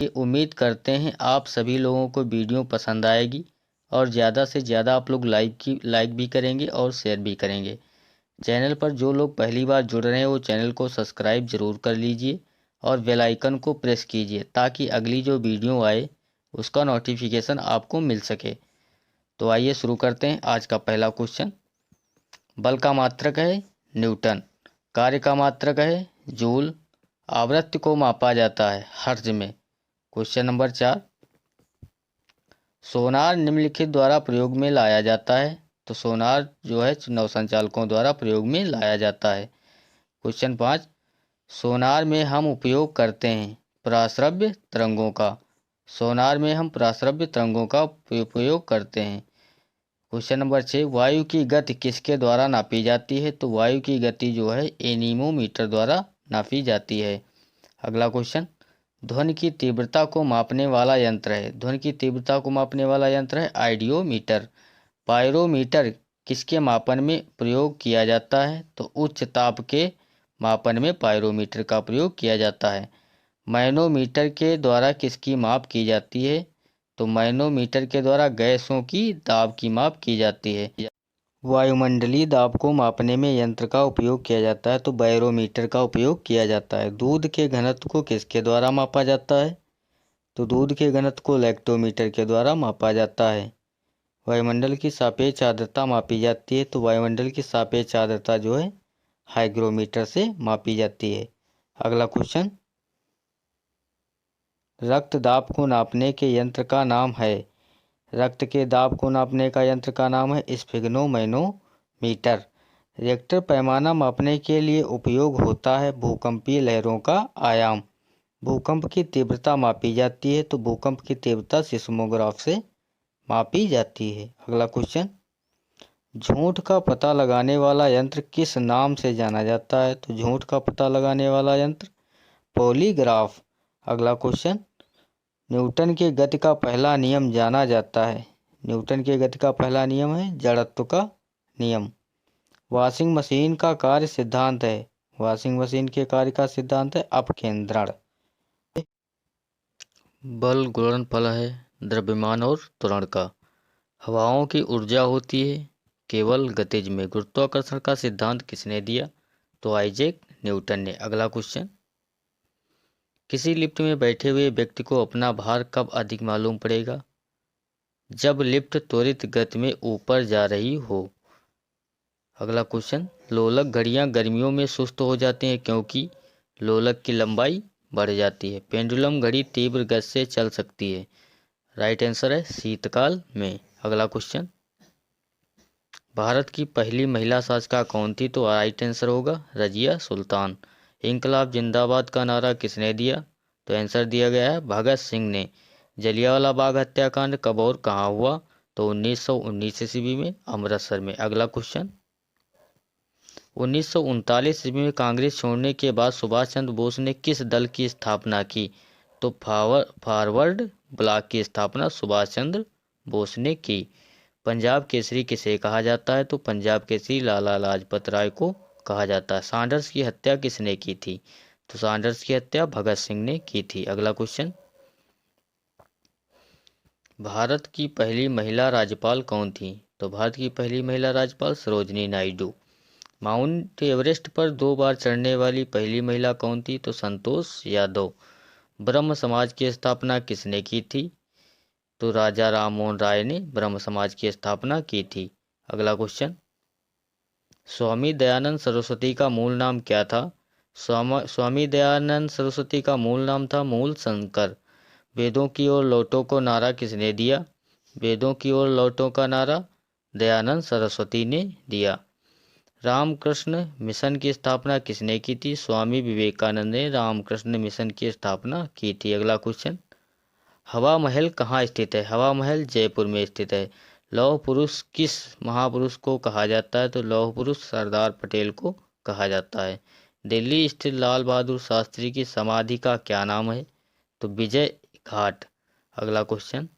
ये उम्मीद करते हैं आप सभी लोगों को वीडियो पसंद आएगी और ज़्यादा से ज़्यादा आप लोग लाइक भी करेंगे और शेयर भी करेंगे। चैनल पर जो लोग पहली बार जुड़ रहे हैं वो चैनल को सब्सक्राइब ज़रूर कर लीजिए और बेल आइकन को प्रेस कीजिए ताकि अगली जो वीडियो आए उसका नोटिफिकेशन आपको मिल सके। तो आइए शुरू करते हैं आज का पहला क्वेश्चन। बल का मात्रक है न्यूटन, कार्य का मात्रक है जूल, आवृत्ति को मापा जाता है हर्ट्ज में। क्वेश्चन नंबर 4, सोनार निम्नलिखित द्वारा प्रयोग में लाया जाता है। तो सोनार जो है नौसंचालकों द्वारा प्रयोग में लाया जाता है। क्वेश्चन 5, सोनार में हम उपयोग करते हैं पराश्रव्य तरंगों का। सोनार में हम पराश्रव्य तरंगों का उपयोग करते हैं। क्वेश्चन नंबर 6, वायु की गति किसके द्वारा नापी जाती है। तो वायु की गति जो है एनीमोमीटर द्वारा नापी जाती है। अगला क्वेश्चन, ध्वनि की तीव्रता को मापने वाला यंत्र है। ध्वनि की तीव्रता को मापने वाला यंत्र है आइडियोमीटर। पायरोमीटर किसके मापन में प्रयोग किया जाता है। तो उच्च ताप के मापन में पायरोमीटर का प्रयोग किया जाता है। मैनोमीटर के द्वारा किसकी माप की जाती है। तो मैनोमीटर के द्वारा गैसों की दाब की माप की जाती है। वायुमंडलीय दाब को मापने में यंत्र का उपयोग किया जाता है। तो बैरोमीटर का उपयोग किया जाता है। दूध के घनत्व को किसके द्वारा मापा जाता है। तो दूध के घनत्व को लैक्टोमीटर के द्वारा मापा जाता है। वायुमंडल की सापेक्ष आर्द्रता मापी जाती है। तो वायुमंडल की सापेक्ष आर्द्रता जो है हाइग्रोमीटर से मापी जाती है। अगला क्वेश्चन, रक्त दाब को नापने के यंत्र का नाम है। रक्त के दाब को नापने का यंत्र का नाम है स्फिग्नोमैनोमीटर। रिएक्टर पैमाना मापने के लिए उपयोग होता है भूकंपीय लहरों का आयाम। भूकंप की तीव्रता मापी जाती है। तो भूकंप की तीव्रता सिस्मोग्राफ से मापी जाती है। अगला क्वेश्चन, झूठ का पता लगाने वाला यंत्र किस नाम से जाना जाता है। तो झूठ का पता लगाने वाला यंत्र पॉलीग्राफ। अगला क्वेश्चन, न्यूटन के गति का पहला नियम जाना जाता है। न्यूटन के गति का पहला नियम है जड़त्व का नियम। वॉशिंग मशीन का कार्य सिद्धांत है। वॉशिंग मशीन के कार्य का सिद्धांत है अपकेंद्रण। बल गुणनफल है द्रव्यमान और त्वरण का। हवाओं की ऊर्जा होती है केवल गतिज में। गुरुत्वाकर्षण का सिद्धांत किसने दिया। तो आइजैक न्यूटन ने। अगला क्वेश्चन, किसी लिफ्ट में बैठे हुए व्यक्ति को अपना भार कब अधिक मालूम पड़ेगा। जब लिफ्ट त्वरित गति में ऊपर जा रही हो। अगला क्वेश्चन, लोलक घड़ियां गर्मियों में सुस्त हो जाते हैं क्योंकि लोलक की लंबाई बढ़ जाती है। पेंडुलम घड़ी तीव्र गति से चल सकती है। राइट आंसर है शीतकाल में। अगला क्वेश्चन, भारत की पहली महिला शासिका कौन थी। तो राइट आंसर होगा रजिया सुल्तान। इंकलाब जिंदाबाद का नारा किसने दिया। तो आंसर दिया गया है भगत सिंह ने। जलियांवाला बाग हत्याकांड कब और कहाँ हुआ। तो 1919 ईस्वी में अमृतसर में। अगला क्वेश्चन, 1939 ईस्वी में कांग्रेस छोड़ने के बाद सुभाष चंद्र बोस ने किस दल की स्थापना की। तो फॉरवर्ड ब्लॉक की स्थापना सुभाष चंद्र बोस ने की। पंजाब केसरी किसे कहा जाता है। तो पंजाब केसरी लाला लाजपत राय को कहा जाता है। सैंडर्स की हत्या किसने की थी। तो सैंडर्स की हत्या भगत सिंह ने की थी। अगला क्वेश्चन, भारत की पहली महिला राज्यपाल कौन थी। तो भारत की पहली महिला राज्यपाल सरोजिनी नायडू। माउंट एवरेस्ट पर 2 बार चढ़ने वाली पहली महिला कौन थी। तो संतोष यादव। ब्रह्म समाज की स्थापना किसने की थी। तो राजा राम मोहन राय ने ब्रह्म समाज की स्थापना की थी। अगला क्वेश्चन, स्वामी दयानंद सरस्वती का मूल नाम क्या था। स्वामी दयानंद सरस्वती का मूल नाम था मूल शंकर। वेदों की ओर लौटो को नारा किसने दिया। वेदों की ओर लौटो का नारा दयानंद सरस्वती ने दिया। रामकृष्ण मिशन की स्थापना किसने की थी। स्वामी विवेकानंद ने रामकृष्ण मिशन की स्थापना की थी। अगला क्वेश्चन, हवा महल कहाँ स्थित है। हवा महल जयपुर में स्थित है। लौह पुरुष किस महापुरुष को कहा जाता है। तो लौह पुरुष सरदार पटेल को कहा जाता है। दिल्ली स्थित लाल बहादुर शास्त्री की समाधि का क्या नाम है। तो विजय घाट। अगला क्वेश्चन,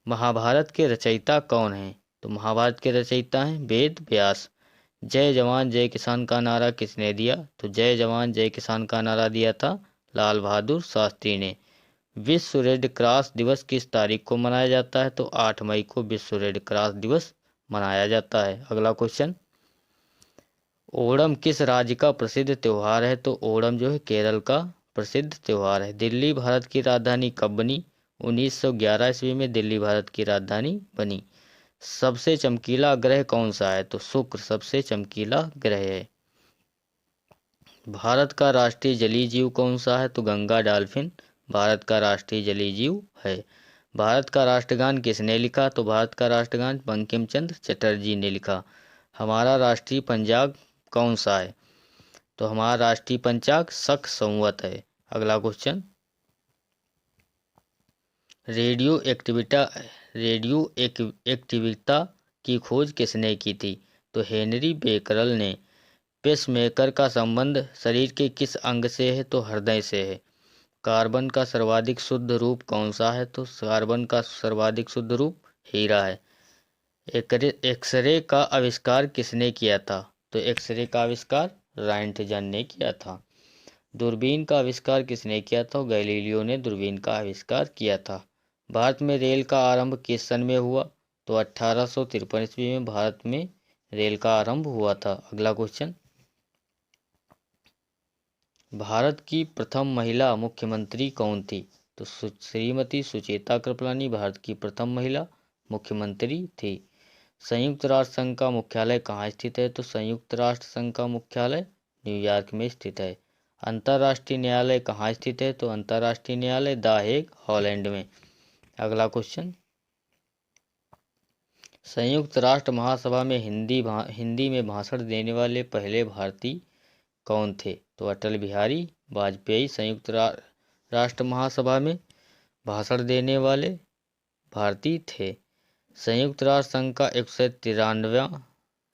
महाभारत के रचयिता कौन हैं। तो महाभारत के रचयिता हैं वेद व्यास। जय जवान जय किसान का नारा किसने दिया। तो जय जवान जय किसान का नारा दिया था लाल बहादुर शास्त्री ने। विश्व रेड क्रॉस दिवस किस तारीख को मनाया जाता है? तो 8 मई को विश्व रेड क्रॉस दिवस मनाया जाता है। अगला क्वेश्चन, ओणम किस राज्य का प्रसिद्ध त्योहार है? तो ओणम जो है केरल का प्रसिद्ध त्योहार है। दिल्ली भारत की राजधानी कब बनी? 1911 ईस्वी में दिल्ली भारत की राजधानी बनी। सबसे चमकीला ग्रह कौन सा है? तो शुक्र सबसे चमकीला ग्रह है। भारत का राष्ट्रीय जलीय जीव कौन सा है? तो गंगा डॉल्फिन भारत का राष्ट्रीय जलीय जीव है। भारत का राष्ट्रगान किसने लिखा? तो भारत का राष्ट्रगान बंकिम चंद्र चटर्जी ने लिखा। हमारा राष्ट्रीय पंचांग कौन सा है? तो हमारा राष्ट्रीय पंचांग शक संवत है। अगला क्वेश्चन, रेडियो एक्टिविटा की खोज किसने की थी? तो हेनरी बेकरल ने। पेसमेकर का संबंध शरीर के किस अंग से है? तो हृदय से है। कार्बन का सर्वाधिक शुद्ध रूप कौन सा है? तो कार्बन का सर्वाधिक शुद्ध रूप हीरा है। एक्सरे का आविष्कार किसने किया था? तो एक्सरे का आविष्कार रायंटजन ने किया था। दूरबीन का आविष्कार किसने किया था? गैलीलियो ने दूरबीन का आविष्कार किया था। भारत में रेल का आरंभ किस सन में हुआ? तो 1853 ईस्वी में भारत में रेल का आरंभ हुआ था। अगला क्वेश्चन, भारत की प्रथम महिला मुख्यमंत्री कौन थी? तो श्रीमती सुचेता कृपलानी भारत की प्रथम महिला मुख्यमंत्री थी। संयुक्त राष्ट्र संघ का मुख्यालय कहाँ स्थित है? तो संयुक्त राष्ट्र संघ का मुख्यालय न्यूयॉर्क में स्थित है। अंतर्राष्ट्रीय न्यायालय कहाँ स्थित है? तो अंतर्राष्ट्रीय न्यायालय द हेग हॉलैंड में। अगला क्वेश्चन, संयुक्त राष्ट्र महासभा में हिंदी में भाषण देने वाले पहले भारतीय कौन थे? तो अटल बिहारी वाजपेयी संयुक्त राष्ट्र महासभा में भाषण देने वाले भारतीय थे। संयुक्त राष्ट्र संघ का 193वां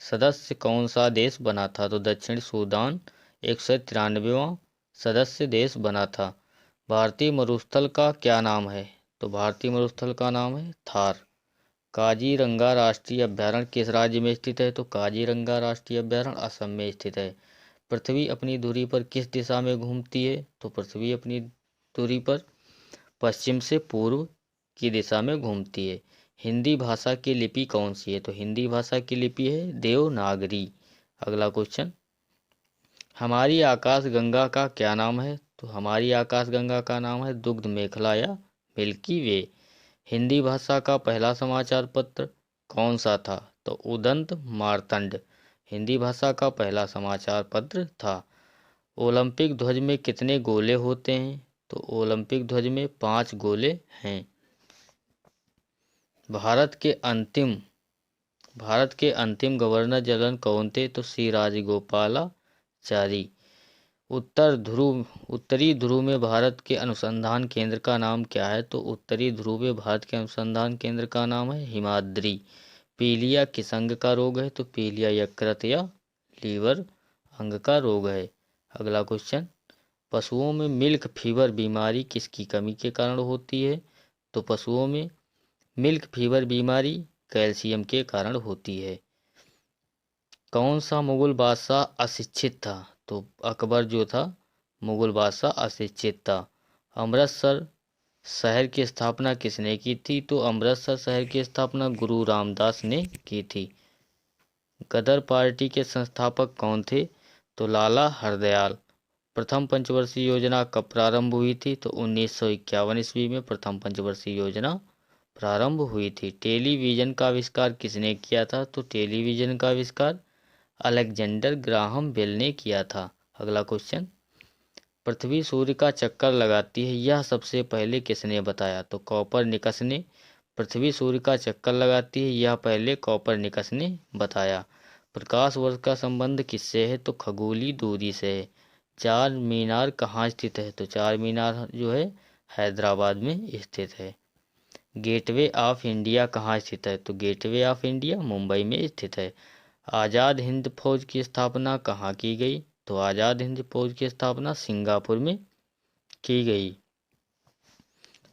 सदस्य कौन सा देश बना था? तो दक्षिण सूडान 193वां सदस्य देश बना था। भारतीय मरुस्थल का क्या नाम है? तो भारतीय मरुस्थल का नाम है थार। काजीरंगा राष्ट्रीय अभ्यारण्य किस राज्य में स्थित है? तो काजीरंगा राष्ट्रीय अभ्यारण्य असम में स्थित है। पृथ्वी अपनी धुरी पर किस दिशा में घूमती है? तो पृथ्वी अपनी धुरी पर पश्चिम से पूर्व की दिशा में घूमती है। हिंदी भाषा की लिपि कौन सी है? तो हिंदी भाषा की लिपि है देवनागरी। अगला क्वेश्चन, हमारी आकाश गंगा का क्या नाम है? तो हमारी आकाश गंगा का नाम है दुग्ध मेखला या मिल्की वे। हिंदी भाषा का पहला समाचार पत्र कौन सा था? तो उदंत मार्तंड हिंदी भाषा का पहला समाचार पत्र था। ओलंपिक ध्वज में कितने गोले होते हैं? तो ओलंपिक ध्वज में 5 गोले हैं। भारत के अंतिम गवर्नर जनरल कौन थे? तो सी राजगोपालाचारी। उत्तरी ध्रुव में भारत के अनुसंधान केंद्र का नाम क्या है? तो उत्तरी ध्रुव में भारत के अनुसंधान केंद्र का नाम है हिमाद्री। पीलिया किस अंग का रोग है? तो पीलिया यकृत या लीवर अंग का रोग है। अगला क्वेश्चन, पशुओं में मिल्क फीवर बीमारी किसकी कमी के कारण होती है? तो पशुओं में मिल्क फीवर बीमारी कैल्शियम के कारण होती है। कौन सा मुगल बादशाह अशिक्षित था? तो अकबर जो था मुगल बादशाह अशिक्षित था। अमृतसर शहर की स्थापना किसने की थी? तो अमृतसर शहर की स्थापना गुरु रामदास ने की थी। गदर पार्टी के संस्थापक कौन थे? तो लाला हरदयाल। प्रथम पंचवर्षीय योजना कब प्रारंभ हुई थी? तो 1951 ईस्वी में प्रथम पंचवर्षीय योजना प्रारंभ हुई थी। टेलीविजन का आविष्कार किसने किया था? तो टेलीविजन का आविष्कार अलेक्जेंडर ग्राहम बेल ने किया था। अगला क्वेश्चन, पृथ्वी सूर्य का चक्कर लगाती है यह सबसे पहले किसने बताया? तो कॉपरनिकस ने। पृथ्वी सूर्य का चक्कर लगाती है यह पहले कॉपरनिकस ने बताया। प्रकाश वर्ष का संबंध किससे है? तो खगोलीय दूरी से है। चार मीनार कहाँ स्थित है? तो चार मीनार जो है हैदराबाद में स्थित है। गेटवे ऑफ इंडिया कहाँ स्थित है? तो गेटवे ऑफ इंडिया मुंबई में स्थित है। आज़ाद हिंद फौज की स्थापना कहाँ की गई? तो आज़ाद हिंद फौज की स्थापना सिंगापुर में की गई।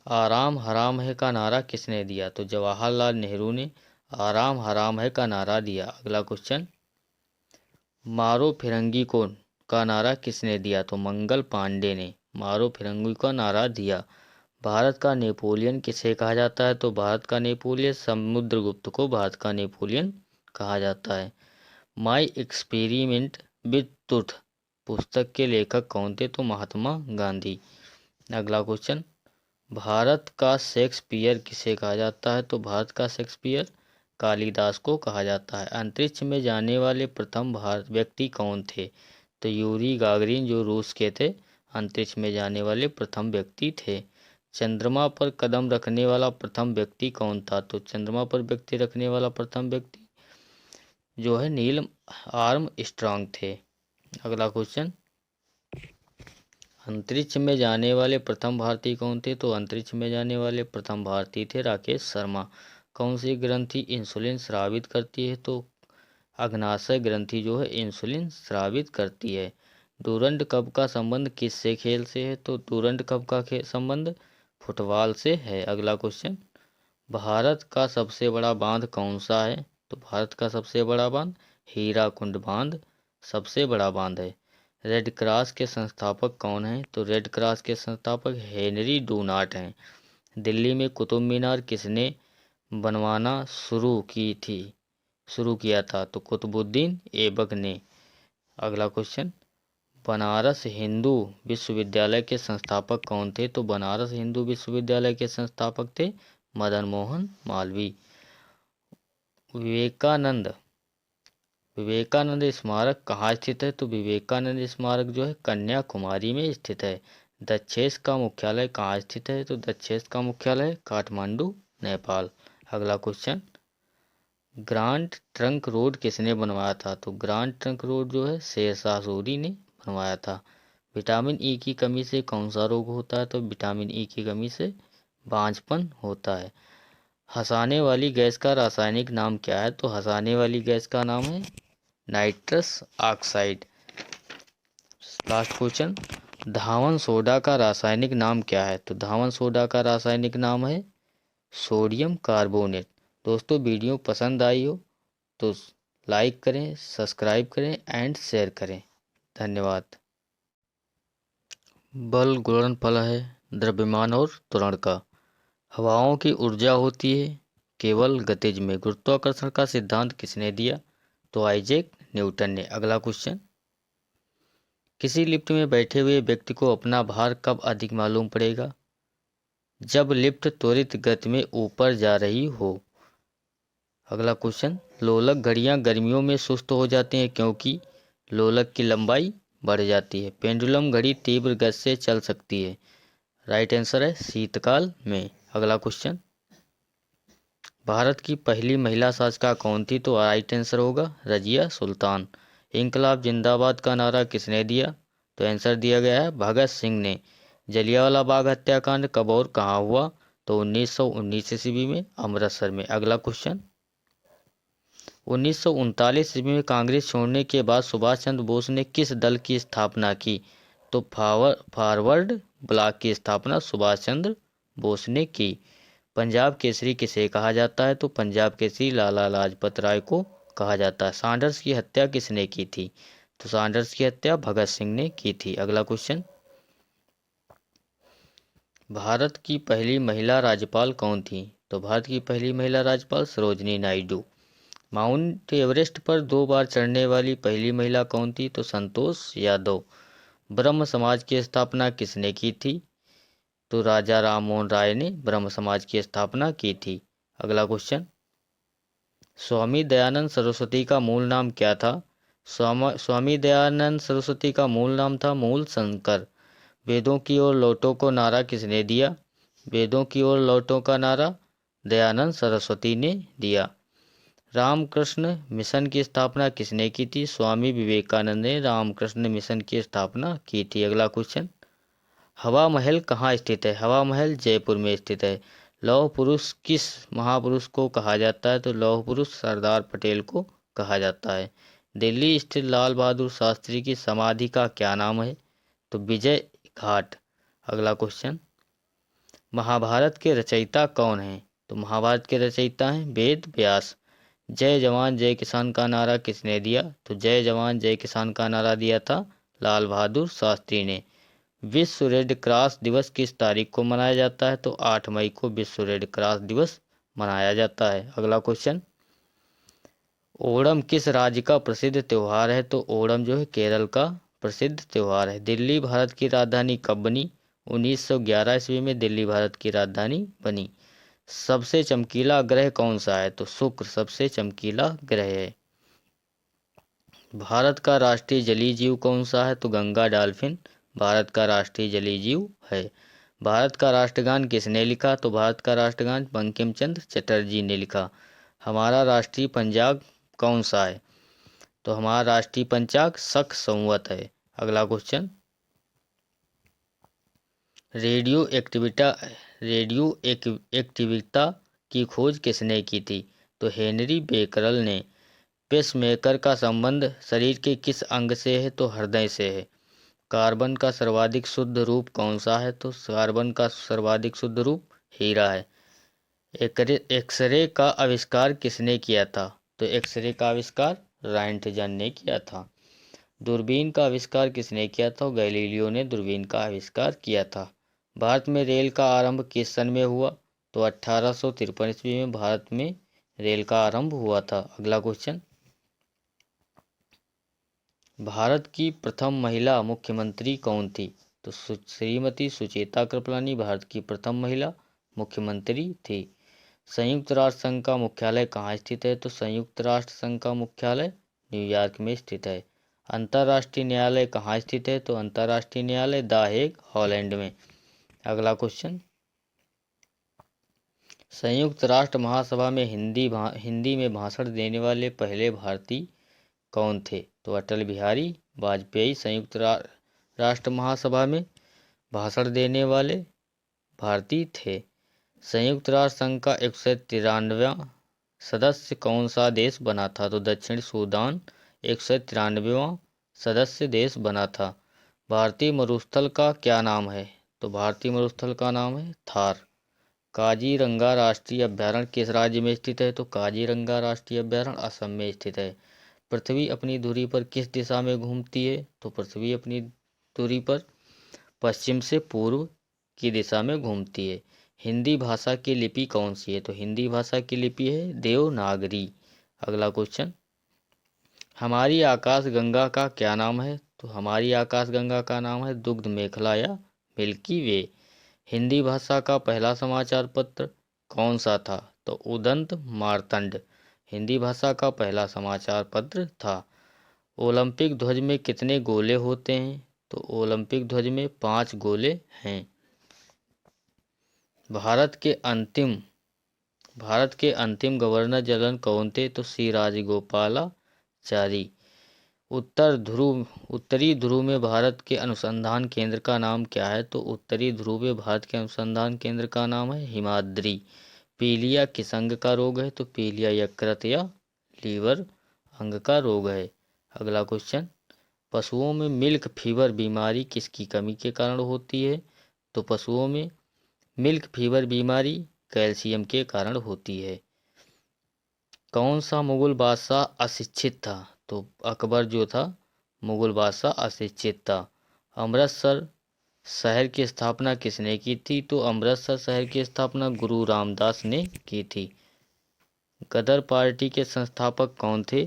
आराम हराम है का नारा किसने दिया? तो जवाहरलाल नेहरू ने आराम हराम है का नारा दिया। अगला क्वेश्चन, मारो फिरंगी को का नारा किसने दिया? तो मंगल पांडे ने मारो फिरंगी का नारा दिया। भारत का नेपोलियन किसे कहा जाता है? तो भारत का नेपोलियन समुद्रगुप्त को भारत का नेपोलियन कहा जाता है। माई एक्सपेरिमेंट विद ट्रुथ पुस्तक के लेखक कौन थे? तो महात्मा गांधी। अगला क्वेश्चन, भारत का शेक्सपियर किसे कहा जाता है? तो भारत का शेक्सपियर कालिदास को कहा जाता है। अंतरिक्ष में जाने वाले प्रथम भारत व्यक्ति कौन थे? तो यूरी गागरिन जो रूस के थे, अंतरिक्ष में जाने वाले प्रथम व्यक्ति थे। चंद्रमा पर कदम रखने वाला प्रथम व्यक्ति कौन था? तो चंद्रमा पर व्यक्ति रखने वाला प्रथम व्यक्ति जो है नील आर्मस्ट्रांग थे। अगला क्वेश्चन, अंतरिक्ष में जाने वाले प्रथम भारतीय कौन थे? तो अंतरिक्ष में जाने वाले प्रथम भारतीय थे राकेश शर्मा। कौन सी ग्रंथि इंसुलिन स्रावित करती है? तो अग्नाशय ग्रंथि जो है इंसुलिन स्रावित करती है। डूरंड कप का संबंध किससे खेल से है? तो डूरंड कप का संबंध फुटबॉल से है। अगला क्वेश्चन, भारत का सबसे बड़ा बांध कौन सा है? तो भारत का सबसे बड़ा बांध हीराकुंड बांध सबसे बड़ा बांध है। रेड क्रॉस के संस्थापक कौन हैं? तो रेड क्रॉस के संस्थापक हेनरी डूनाट हैं। दिल्ली में कुतुब मीनार किसने बनवाना शुरू किया था? तो कुतुबुद्दीन ऐबक ने। अगला क्वेश्चन, बनारस हिंदू विश्वविद्यालय के संस्थापक कौन थे? तो बनारस हिंदू विश्वविद्यालय के संस्थापक थे मदन मोहन मालवीय। विवेकानंद स्मारक कहाँ स्थित है? तो विवेकानंद स्मारक जो है कन्याकुमारी में स्थित है। दक्षेस का मुख्यालय कहाँ स्थित है? तो दक्षेस का मुख्यालय काठमांडू, नेपाल। अगला क्वेश्चन, ग्रांड ट्रंक रोड किसने बनवाया था? तो ग्रांड ट्रंक रोड जो है शेरशाह सूरी ने बनवाया था। विटामिन ई की कमी से कौन सा रोग होता है? तो विटामिन ई की कमी से बांझपन होता है। हंसाने वाली गैस का रासायनिक नाम क्या है? तो हंसाने वाली गैस का नाम है नाइट्रस ऑक्साइड। लास्ट क्वेश्चन, धावन सोडा का रासायनिक नाम क्या है? तो धावन सोडा का रासायनिक नाम है सोडियम कार्बोनेट। दोस्तों वीडियो पसंद आई हो तो लाइक करें, सब्सक्राइब करें एंड शेयर करें। धन्यवाद। बल गुणनफल है द्रव्यमान और त्वरण का। हवाओं की ऊर्जा होती है केवल गतिज में। गुरुत्वाकर्षण का सिद्धांत किसने दिया? तो आइजैक न्यूटन ने। अगला क्वेश्चन, किसी लिफ्ट में बैठे हुए व्यक्ति को अपना भार कब अधिक मालूम पड़ेगा? जब लिफ्ट त्वरित गति में ऊपर जा रही हो। अगला क्वेश्चन, लोलक घड़ियां गर्मियों में सुस्त हो जाती हैं क्योंकि लोलक की लंबाई बढ़ जाती है। पेंडुलम घड़ी तीव्र गति से चल सकती है। राइट आंसर है शीतकाल में। अगला क्वेश्चन, भारत की पहली महिला शासिका कौन थी? तो राइट आंसर होगा रजिया सुल्तान। इंकलाब जिंदाबाद का नारा किसने दिया? तो आंसर दिया गया है भगत सिंह ने। जलियांवाला बाग हत्याकांड कब और कहाँ हुआ? तो 1919 ईस्वी में अमृतसर में। अगला क्वेश्चन, 1939 ईस्वी में कांग्रेस छोड़ने के बाद सुभाष चंद्र बोस ने किस दल की स्थापना की? तो फॉरवर्ड ब्लॉक की स्थापना सुभाष चंद्र बोस ने की। पंजाब केसरी किसे कहा जाता है? तो पंजाब केसरी लाला लाजपत राय को कहा जाता है। सैंडर्स की हत्या किसने की थी? तो सैंडर्स की हत्या भगत सिंह ने की थी। अगला क्वेश्चन, भारत की पहली महिला राज्यपाल कौन थी? तो भारत की पहली महिला राज्यपाल सरोजनी नायडू। माउंट एवरेस्ट पर 2 बार चढ़ने वाली पहली महिला कौन थी? तो संतोष यादव। ब्रह्म समाज की स्थापना किसने की थी? तो राजा राम मोहन राय ने ब्रह्म समाज की स्थापना की थी। अगला क्वेश्चन, स्वामी दयानंद सरस्वती का मूल नाम क्या था? स्वामी दयानंद सरस्वती का मूल नाम था मूल शंकर। वेदों की ओर लौटो को नारा किसने दिया? वेदों की ओर लौटो का नारा दयानंद सरस्वती ने दिया। रामकृष्ण मिशन की स्थापना किसने की थी? स्वामी विवेकानंद ने रामकृष्ण मिशन की स्थापना की थी। अगला क्वेश्चन, हवा महल कहाँ स्थित है? हवा महल जयपुर में स्थित है। लौह पुरुष किस महापुरुष को कहा जाता है? तो लौह पुरुष सरदार पटेल को कहा जाता है। दिल्ली स्थित लाल बहादुर शास्त्री की समाधि का क्या नाम है? तो विजय घाट। अगला क्वेश्चन, महाभारत के रचयिता कौन हैं? तो महाभारत के रचयिता हैं वेद व्यास। जय जवान जय किसान का नारा किसने दिया? तो जय जवान जय किसान का नारा दिया था लाल बहादुर शास्त्री ने। विश्व रेड क्रॉस दिवस किस तारीख को मनाया जाता है? तो 8 मई को विश्व रेड क्रॉस दिवस मनाया जाता है। अगला क्वेश्चन, ओणम किस राज्य का प्रसिद्ध त्योहार है? तो ओणम जो है केरल का प्रसिद्ध त्योहार है। दिल्ली भारत की राजधानी कब बनी? 1911 ईस्वी में दिल्ली भारत की राजधानी बनी। सबसे चमकीला ग्रह कौन सा है? तो शुक्र सबसे चमकीला ग्रह है। भारत का राष्ट्रीय जलीय जीव कौन सा है? तो गंगा डॉल्फिन भारत का राष्ट्रीय जलीय जीव है। भारत का राष्ट्रगान किसने लिखा? तो भारत का राष्ट्रगान बंकिम चंद्र चटर्जी ने लिखा। हमारा राष्ट्रीय पंचांग कौन सा है? तो हमारा राष्ट्रीय पंचांग शक संवत है। अगला क्वेश्चन, रेडियो एक्टिविटा की खोज किसने की थी? तो हेनरी बेकरल ने। पेसमेकर का संबंध शरीर के किस अंग से है? तो हृदय से है। कार्बन का सर्वाधिक शुद्ध रूप कौन सा है? तो कार्बन का सर्वाधिक शुद्ध रूप हीरा है। एक्सरे का आविष्कार किसने किया था? तो एक्सरे का आविष्कार रायंटजन ने किया था। दूरबीन का आविष्कार किसने किया था? गैलीलियो ने दूरबीन का आविष्कार किया था। भारत में रेल का आरंभ किस सन में हुआ? तो 1853 ईस्वी में भारत में रेल का आरंभ हुआ था। अगला क्वेश्चन, भारत की प्रथम महिला मुख्यमंत्री कौन थी? तो श्रीमती सुचेता कृपलानी भारत की प्रथम महिला मुख्यमंत्री थी। संयुक्त राष्ट्र संघ का मुख्यालय कहाँ स्थित है? तो संयुक्त राष्ट्र संघ का मुख्यालय न्यूयॉर्क में स्थित है। अंतर्राष्ट्रीय न्यायालय कहाँ स्थित है? तो अंतर्राष्ट्रीय न्यायालय द हेग हॉलैंड में। अगला क्वेश्चन, संयुक्त राष्ट्र महासभा में हिंदी में भाषण देने वाले पहले भारतीय कौन थे? तो अटल बिहारी वाजपेयी संयुक्त राष्ट्र महासभा में भाषण देने वाले भारतीय थे। संयुक्त राष्ट्र संघ का 193वां सदस्य कौन सा देश बना था? तो दक्षिण सूडान 193वां सदस्य देश बना था। भारतीय मरुस्थल का क्या नाम है? तो भारतीय मरुस्थल का नाम है थार। काजीरंगा राष्ट्रीय अभ्यारण्य किस राज्य में स्थित है? तो काजीरंगा राष्ट्रीय अभ्यारण्य असम में स्थित है। पृथ्वी अपनी धुरी पर किस दिशा में घूमती है? तो पृथ्वी अपनी धुरी पर पश्चिम से पूर्व की दिशा में घूमती है। हिंदी भाषा की लिपि कौन सी है? तो हिंदी भाषा की लिपि है देवनागरी। अगला क्वेश्चन, हमारी आकाश गंगा का क्या नाम है? तो हमारी आकाश गंगा का नाम है दुग्ध मेखला या मिल्की वे। हिंदी भाषा का पहला समाचार पत्र कौन सा था? तो उदंत मार्तंड हिंदी भाषा का पहला समाचार पत्र था। ओलंपिक ध्वज में कितने गोले होते हैं? तो ओलंपिक ध्वज में 5 गोले हैं। भारत के अंतिम गवर्नर जनरल कौन थे? तो सी राजगोपालाचारी। उत्तरी ध्रुव में भारत के अनुसंधान केंद्र का नाम क्या है? तो उत्तरी ध्रुव में भारत के अनुसंधान केंद्र का नाम है हिमाद्री। पीलिया किस अंग का रोग है? तो पीलिया यकृत या लीवर अंग का रोग है। अगला क्वेश्चन, पशुओं में मिल्क फीवर बीमारी किसकी कमी के कारण होती है? तो पशुओं में मिल्क फीवर बीमारी कैल्शियम के कारण होती है। कौन सा मुगल बादशाह अशिक्षित था? तो अकबर जो था मुगल बादशाह अशिक्षित था। अमृतसर शहर की स्थापना किसने की थी? तो अमृतसर शहर की स्थापना गुरु रामदास ने की थी। गदर पार्टी के संस्थापक कौन थे?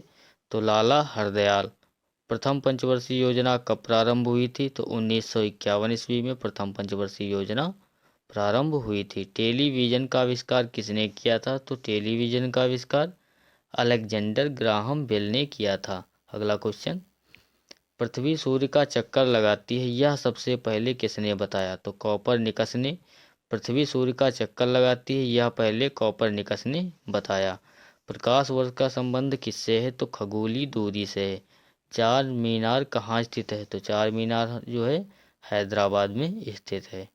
तो लाला हरदयाल। प्रथम पंचवर्षीय योजना कब प्रारंभ हुई थी? तो 1951 ईस्वी में प्रथम पंचवर्षीय योजना प्रारंभ हुई थी। टेलीविजन का आविष्कार किसने किया था? तो टेलीविजन का आविष्कार अलेक्जेंडर ग्राहम बेल ने किया था। अगला क्वेश्चन, पृथ्वी सूर्य का चक्कर लगाती है यह सबसे पहले किसने बताया? तो कॉपरनिकस ने। पृथ्वी सूर्य का चक्कर लगाती है यह पहले कॉपरनिकस ने बताया। प्रकाश वर्ष का संबंध किससे है? तो खगोलीय दूरी से है। चार मीनार कहाँ स्थित है? तो चार मीनार जो है हैदराबाद में स्थित है।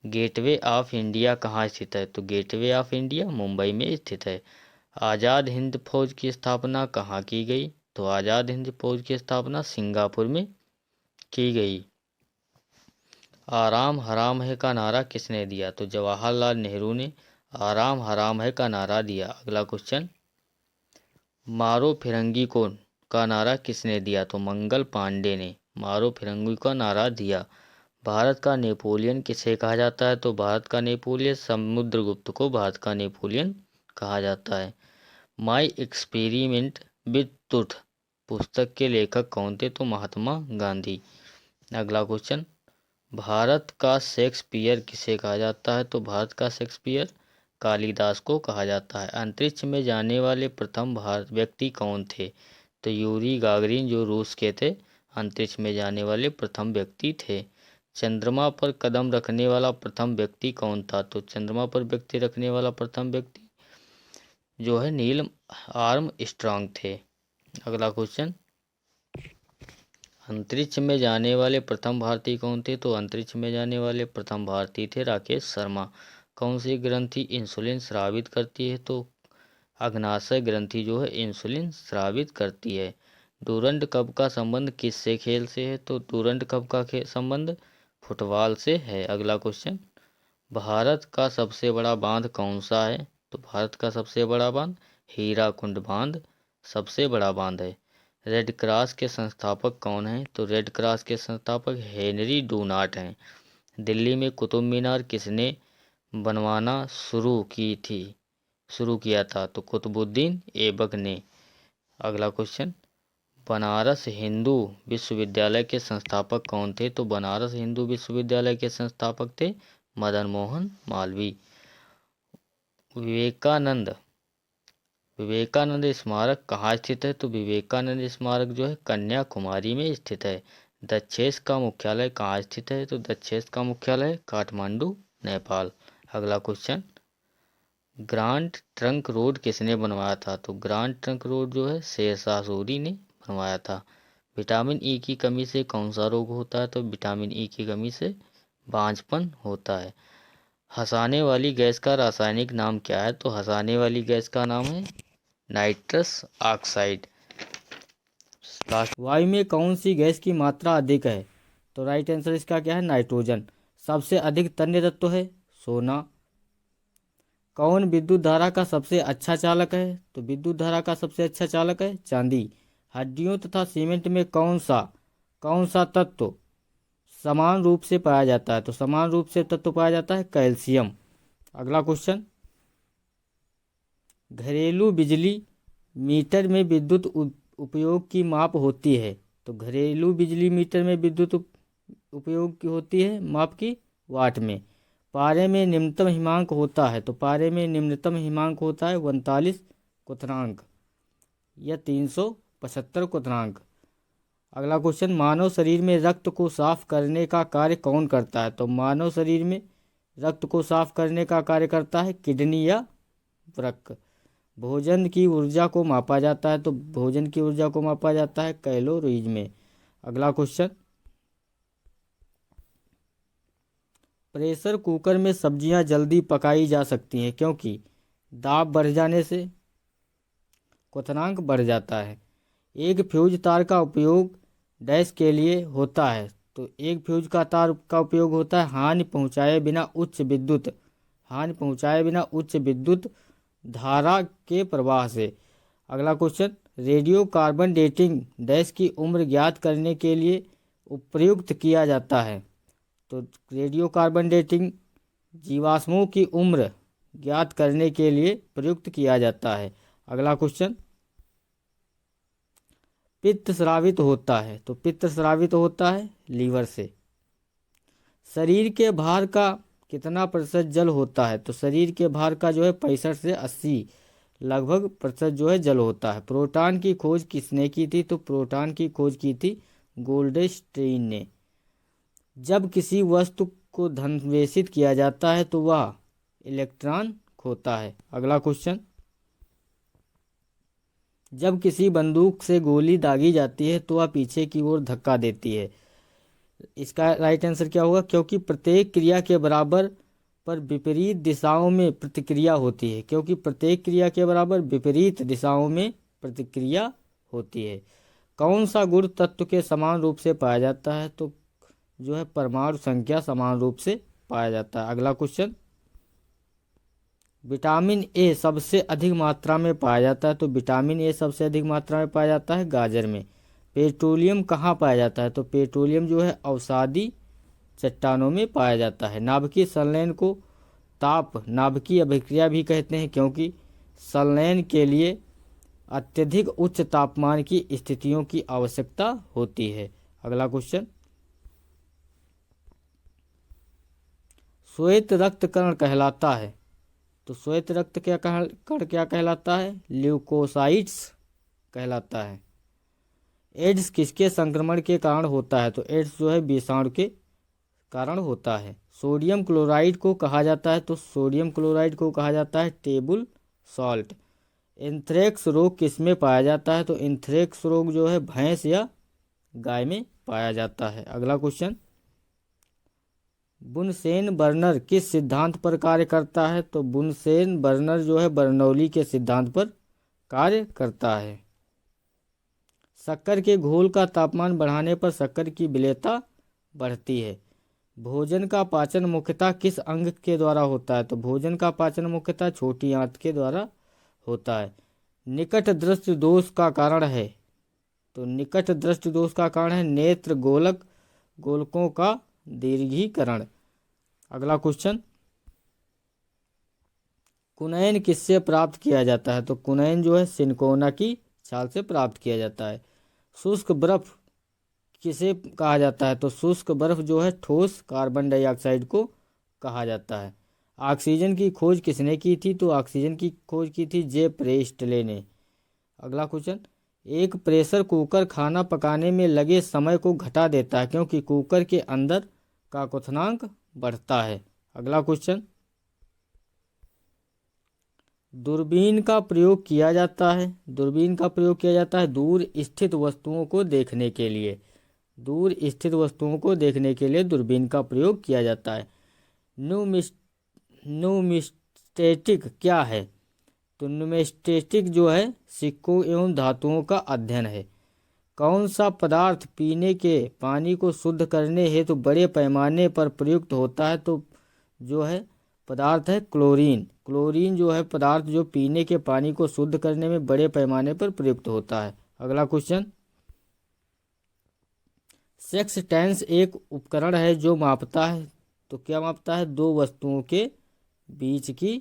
गेटवे ऑफ इंडिया कहाँ स्थित है? तो गेटवे ऑफ इंडिया मुंबई में स्थित है। आज़ाद हिंद फौज की स्थापना कहाँ की गई? तो आज़ाद हिंद फौज की स्थापना सिंगापुर में की गई। आराम हराम है का नारा किसने दिया? तो जवाहरलाल नेहरू ने आराम हराम है का नारा दिया। अगला क्वेश्चन, मारो फिरंगी को का नारा किसने दिया? तो मंगल पांडे ने मारो फिरंगी का नारा दिया। भारत का नेपोलियन किसे कहा जाता है? तो भारत का नेपोलियन समुद्रगुप्त को भारत का नेपोलियन कहा जाता है। माई एक्सपेरिमेंट विद ट्रुथ पुस्तक के लेखक कौन थे? तो महात्मा गांधी। अगला क्वेश्चन, भारत का शेक्सपियर किसे कहा जाता है? तो भारत का शेक्सपियर कालिदास को कहा जाता है। अंतरिक्ष में जाने वाले प्रथम भारत व्यक्ति कौन थे? तो यूरी गागरिन जो रूस के थे, अंतरिक्ष में जाने वाले प्रथम व्यक्ति थे। चंद्रमा पर कदम रखने वाला प्रथम व्यक्ति कौन था? तो चंद्रमा पर व्यक्ति रखने वाला प्रथम व्यक्ति जो है नील आर्मस्ट्रांग थे। अगला क्वेश्चन, अंतरिक्ष में जाने वाले प्रथम भारतीय कौन थे? तो अंतरिक्ष में जाने वाले प्रथम भारतीय थे राकेश शर्मा। कौन सी ग्रंथि इंसुलिन स्रावित करती है? तो अग्नाशय ग्रंथि जो है इंसुलिन स्रावित करती है। डूरंड कप का संबंध किससे खेल से है? तो डूरंड कप का संबंध फुटबॉल से है। अगला क्वेश्चन, भारत का सबसे बड़ा बांध कौन सा है? तो भारत का सबसे बड़ा बांध हीराकुंड बांध सबसे बड़ा बांध है। रेड क्रॉस के संस्थापक कौन हैं? तो रेड क्रॉस के संस्थापक हेनरी डूनाट हैं। दिल्ली में कुतुब मीनार किसने बनवाना शुरू किया था? तो कुतुबुद्दीन ऐबक ने। अगला क्वेश्चन, बनारस हिंदू विश्वविद्यालय के संस्थापक कौन थे? तो बनारस हिंदू विश्वविद्यालय के संस्थापक थे मदन मोहन मालवीय। विवेकानंद स्मारक कहाँ स्थित है? तो विवेकानंद स्मारक जो है कन्याकुमारी में स्थित है। दक्षेस का मुख्यालय कहाँ स्थित है? तो दक्षेस का मुख्यालय काठमांडू, नेपाल। अगला क्वेश्चन, ग्रांड ट्रंक रोड किसने बनवाया था? तो ग्रांड ट्रंक रोड जो है शेरशाह सूरी ने बनवाया था। विटामिन ई की कमी से कौन सा रोग होता है? तो विटामिन ई की कमी से बांझपन होता है। हंसाने वाली गैस का रासायनिक नाम क्या है? तो हंसाने वाली गैस का नाम है नाइट्रस ऑक्साइड। वायु में कौन सी गैस की मात्रा अधिक है? तो राइट आंसर इसका क्या है? नाइट्रोजन। सबसे अधिक तन्य तत्व है सोना। कौन विद्युत धारा का सबसे अच्छा चालक है? तो विद्युत धारा का सबसे अच्छा चालक है चांदी। हड्डियों तथा सीमेंट में कौन सा तत्व समान रूप से पाया जाता है? तो समान रूप से तत्व पाया जाता है कैल्शियम। अगला क्वेश्चन, घरेलू बिजली मीटर में विद्युत उपयोग की माप होती है। तो घरेलू बिजली मीटर में विद्युत उपयोग की होती है माप की वाट में। पारे में निम्नतम हिमांक होता है। तो पारे में निम्नतम हिमांक होता है 39 क्वथनांक या 375 क्वथनांक। अगला क्वेश्चन, मानव शरीर में रक्त को साफ करने का कार्य कौन करता है? तो मानव शरीर में रक्त को साफ करने का कार्य करता है किडनी या वृक्क। भोजन की ऊर्जा को मापा जाता है। तो भोजन की ऊर्जा को मापा जाता है कैलोरीज में। अगला क्वेश्चन, प्रेशर कुकर में सब्जियां जल्दी पकाई जा सकती हैं क्योंकि दाब बढ़ जाने से क्वथनांक बढ़ जाता है। एक फ्यूज तार का उपयोग डैश के लिए होता है। तो एक फ्यूज का तार का उपयोग होता है हानि पहुंचाए बिना उच्च विद्युत धारा के प्रवाह से। अगला question, radio carbon dating dash की उम्र ज्ञात करने के लिए उपयुक्त किया जाता है। तो रेडियो कार्बन डेटिंग जीवाश्मों की उम्र ज्ञात करने के लिए प्रयुक्त किया जाता है। अगला क्वेश्चन, पित्त स्रावित होता है। तो पित्त स्रावित होता है लीवर से। शरीर के भार का कितना प्रतिशत जल होता है? तो शरीर के भार का जो है 65 से 80 लगभग प्रतिशत जो है जल होता है। प्रोटॉन की खोज किसने की थी? तो प्रोटॉन की खोज की थी गोल्डस्टीन ने। जब किसी वस्तु को धनवेशित किया जाता है तो वह इलेक्ट्रॉन खोता है। अगला क्वेश्चन, जब किसी बंदूक से गोली दागी जाती है तो वह पीछे की ओर धक्का देती है। इसका राइट आंसर क्या होगा? क्योंकि प्रत्येक क्रिया के बराबर पर विपरीत दिशाओं में प्रतिक्रिया होती है। क्योंकि प्रत्येक क्रिया के बराबर विपरीत दिशाओं में प्रतिक्रिया होती है। कौन सा गुण तत्व के समान रूप से पाया जाता है? तो जो है परमाणु संख्या समान रूप से पाया जाता है। अगला क्वेश्चन, विटामिन ए सबसे अधिक मात्रा में पाया जाता है। तो विटामिन ए सबसे अधिक मात्रा में पाया जाता है गाजर में। पेट्रोलियम कहाँ पाया जाता है? तो पेट्रोलियम जो है अवसादी चट्टानों में पाया जाता है। नाभिकीय संलयन को ताप नाभिकीय अभिक्रिया भी कहते हैं, क्योंकि संलयन के लिए अत्यधिक उच्च तापमान की स्थितियों की आवश्यकता होती है। अगला क्वेश्चन, श्वेत रक्त कण कहलाता है, तो श्वेत रक्त कण क्या कहलाता है? ल्यूकोसाइट्स कहलाता है। एड्स किसके संक्रमण के कारण होता है? तो एड्स जो है विषाणु के कारण होता है। सोडियम क्लोराइड को कहा जाता है, तो सोडियम क्लोराइड को कहा जाता है टेबल सॉल्ट। एंथ्रेक्स रोग किसमें पाया जाता है? तो एंथ्रेक्स रोग जो है भैंस या गाय में पाया जाता है। अगला क्वेश्चन, बुनसेन बर्नर किस सिद्धांत पर कार्य करता है? तो बुनसेन बर्नर जो है बर्नौली के सिद्धांत पर कार्य करता है। शक्कर के घोल का तापमान बढ़ाने पर शक्कर की विलेयता बढ़ती है। भोजन का पाचन मुख्यतः किस अंग के द्वारा होता है? तो भोजन का पाचन मुख्यतः छोटी आंत के द्वारा होता है। निकट दृष्टि दोष का कारण है, तो निकट दृष्टि दोष का कारण है नेत्र गोलकों का दीर्घीकरण। अगला क्वेश्चन, कुनैन किससे प्राप्त किया जाता है? तो कुनैन जो है सिनकोना की छाल से प्राप्त किया जाता है। शुष्क बर्फ किसे कहा जाता है? तो शुष्क बर्फ जो है ठोस कार्बन डाइऑक्साइड को कहा जाता है। ऑक्सीजन की खोज किसने की थी? तो ऑक्सीजन की खोज की थी जे प्रेस्टले ने। अगला क्वेश्चन, एक प्रेशर कुकर खाना पकाने में लगे समय को घटा देता है, क्योंकि कुकर के अंदर का क्वथनांक बढ़ता है। अगला क्वेश्चन, दूरबीन का प्रयोग किया जाता है, दूरबीन का प्रयोग किया जाता है दूर स्थित वस्तुओं को देखने के लिए। दूर स्थित वस्तुओं को देखने के लिए दूरबीन का प्रयोग किया जाता है। न्यूमिस्टेटिक क्या है? तो न्यूमिस्टेटिक जो है सिक्कों एवं धातुओं का अध्ययन है। कौन सा पदार्थ पीने के पानी को शुद्ध करने हेतु तो बड़े पैमाने पर प्रयुक्त होता है? तो जो है पदार्थ है क्लोरीन। क्लोरीन जो है पदार्थ जो पीने के पानी को शुद्ध करने में बड़े पैमाने पर प्रयुक्त होता है। अगला क्वेश्चन, सेक्सटेंस एक उपकरण है जो मापता है, तो क्या मापता है? दो वस्तुओं के बीच की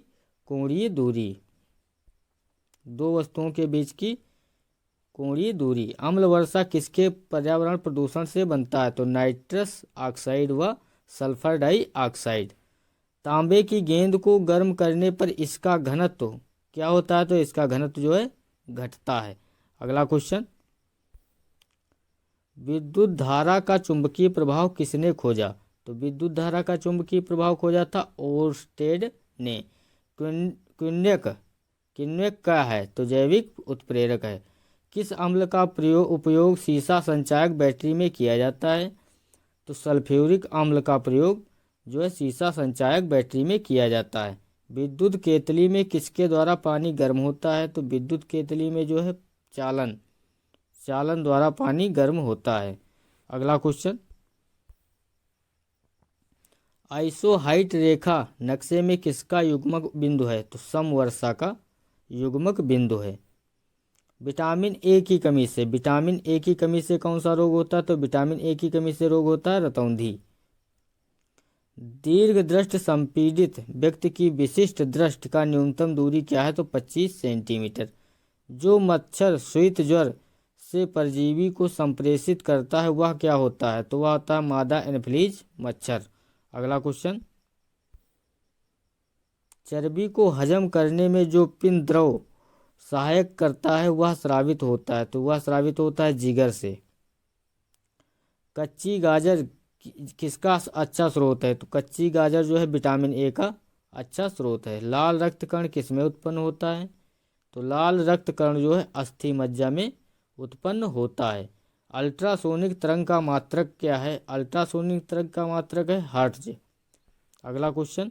कोणीय दूरी। दो वस्तुओं के बीच की कोणीय दूरी। अम्ल वर्षा किसके पर्यावरण प्रदूषण से बनता है? तो नाइट्रस ऑक्साइड व सल्फर डाइऑक्साइड। तांबे की गेंद को गर्म करने पर इसका घनत्व क्या होता है? तो इसका घनत्व जो है घटता है। अगला क्वेश्चन, विद्युत धारा का चुंबकीय प्रभाव किसने खोजा? तो विद्युत धारा का चुंबकीय प्रभाव खोजा था ओर्स्टेड ने। किण्वक का है? तो जैविक उत्प्रेरक है। किस अम्ल का उपयोग सीसा संचायक बैटरी में किया जाता है? तो सल्फ्यूरिक अम्ल का प्रयोग जो है सीसा संचायक बैटरी में किया जाता है। विद्युत केतली में किसके द्वारा पानी गर्म होता है? तो विद्युत केतली में जो है चालन द्वारा पानी गर्म होता है। अगला क्वेश्चन, आइसोहाइट रेखा नक्शे में किसका युग्मक बिंदु है? तो समवर्षा का युग्मक बिंदु है। विटामिन ए की कमी से कौन सा रोग होता है? तो विटामिन ए की कमी से रोग होता है रतौंधी। दीर्घ दृष्टि संपीड़ित व्यक्ति की विशिष्ट दृष्टि का न्यूनतम दूरी क्या है? तो 25 सेंटीमीटर। जो मच्छर शीत ज्वर से परजीवी को संप्रेषित करता है वह क्या होता है? तो वह होता है मादा एनोफिलीज मच्छर। अगला क्वेश्चन, चर्बी को हजम करने में जो पिंड द्रव सहायक करता है वह स्रावित होता है, तो वह स्रावित होता है जिगर से। कच्ची गाजर किसका अच्छा स्रोत है? तो कच्ची गाजर जो है विटामिन ए का अच्छा स्रोत है। लाल रक्त कण किसमें उत्पन्न होता है? तो लाल रक्त कण जो है अस्थि मज्जा में उत्पन्न होता है। अल्ट्रासोनिक तरंग का मात्रक क्या है? अल्ट्रासोनिक तरंग का मात्रक है हर्ट्ज। अगला क्वेश्चन,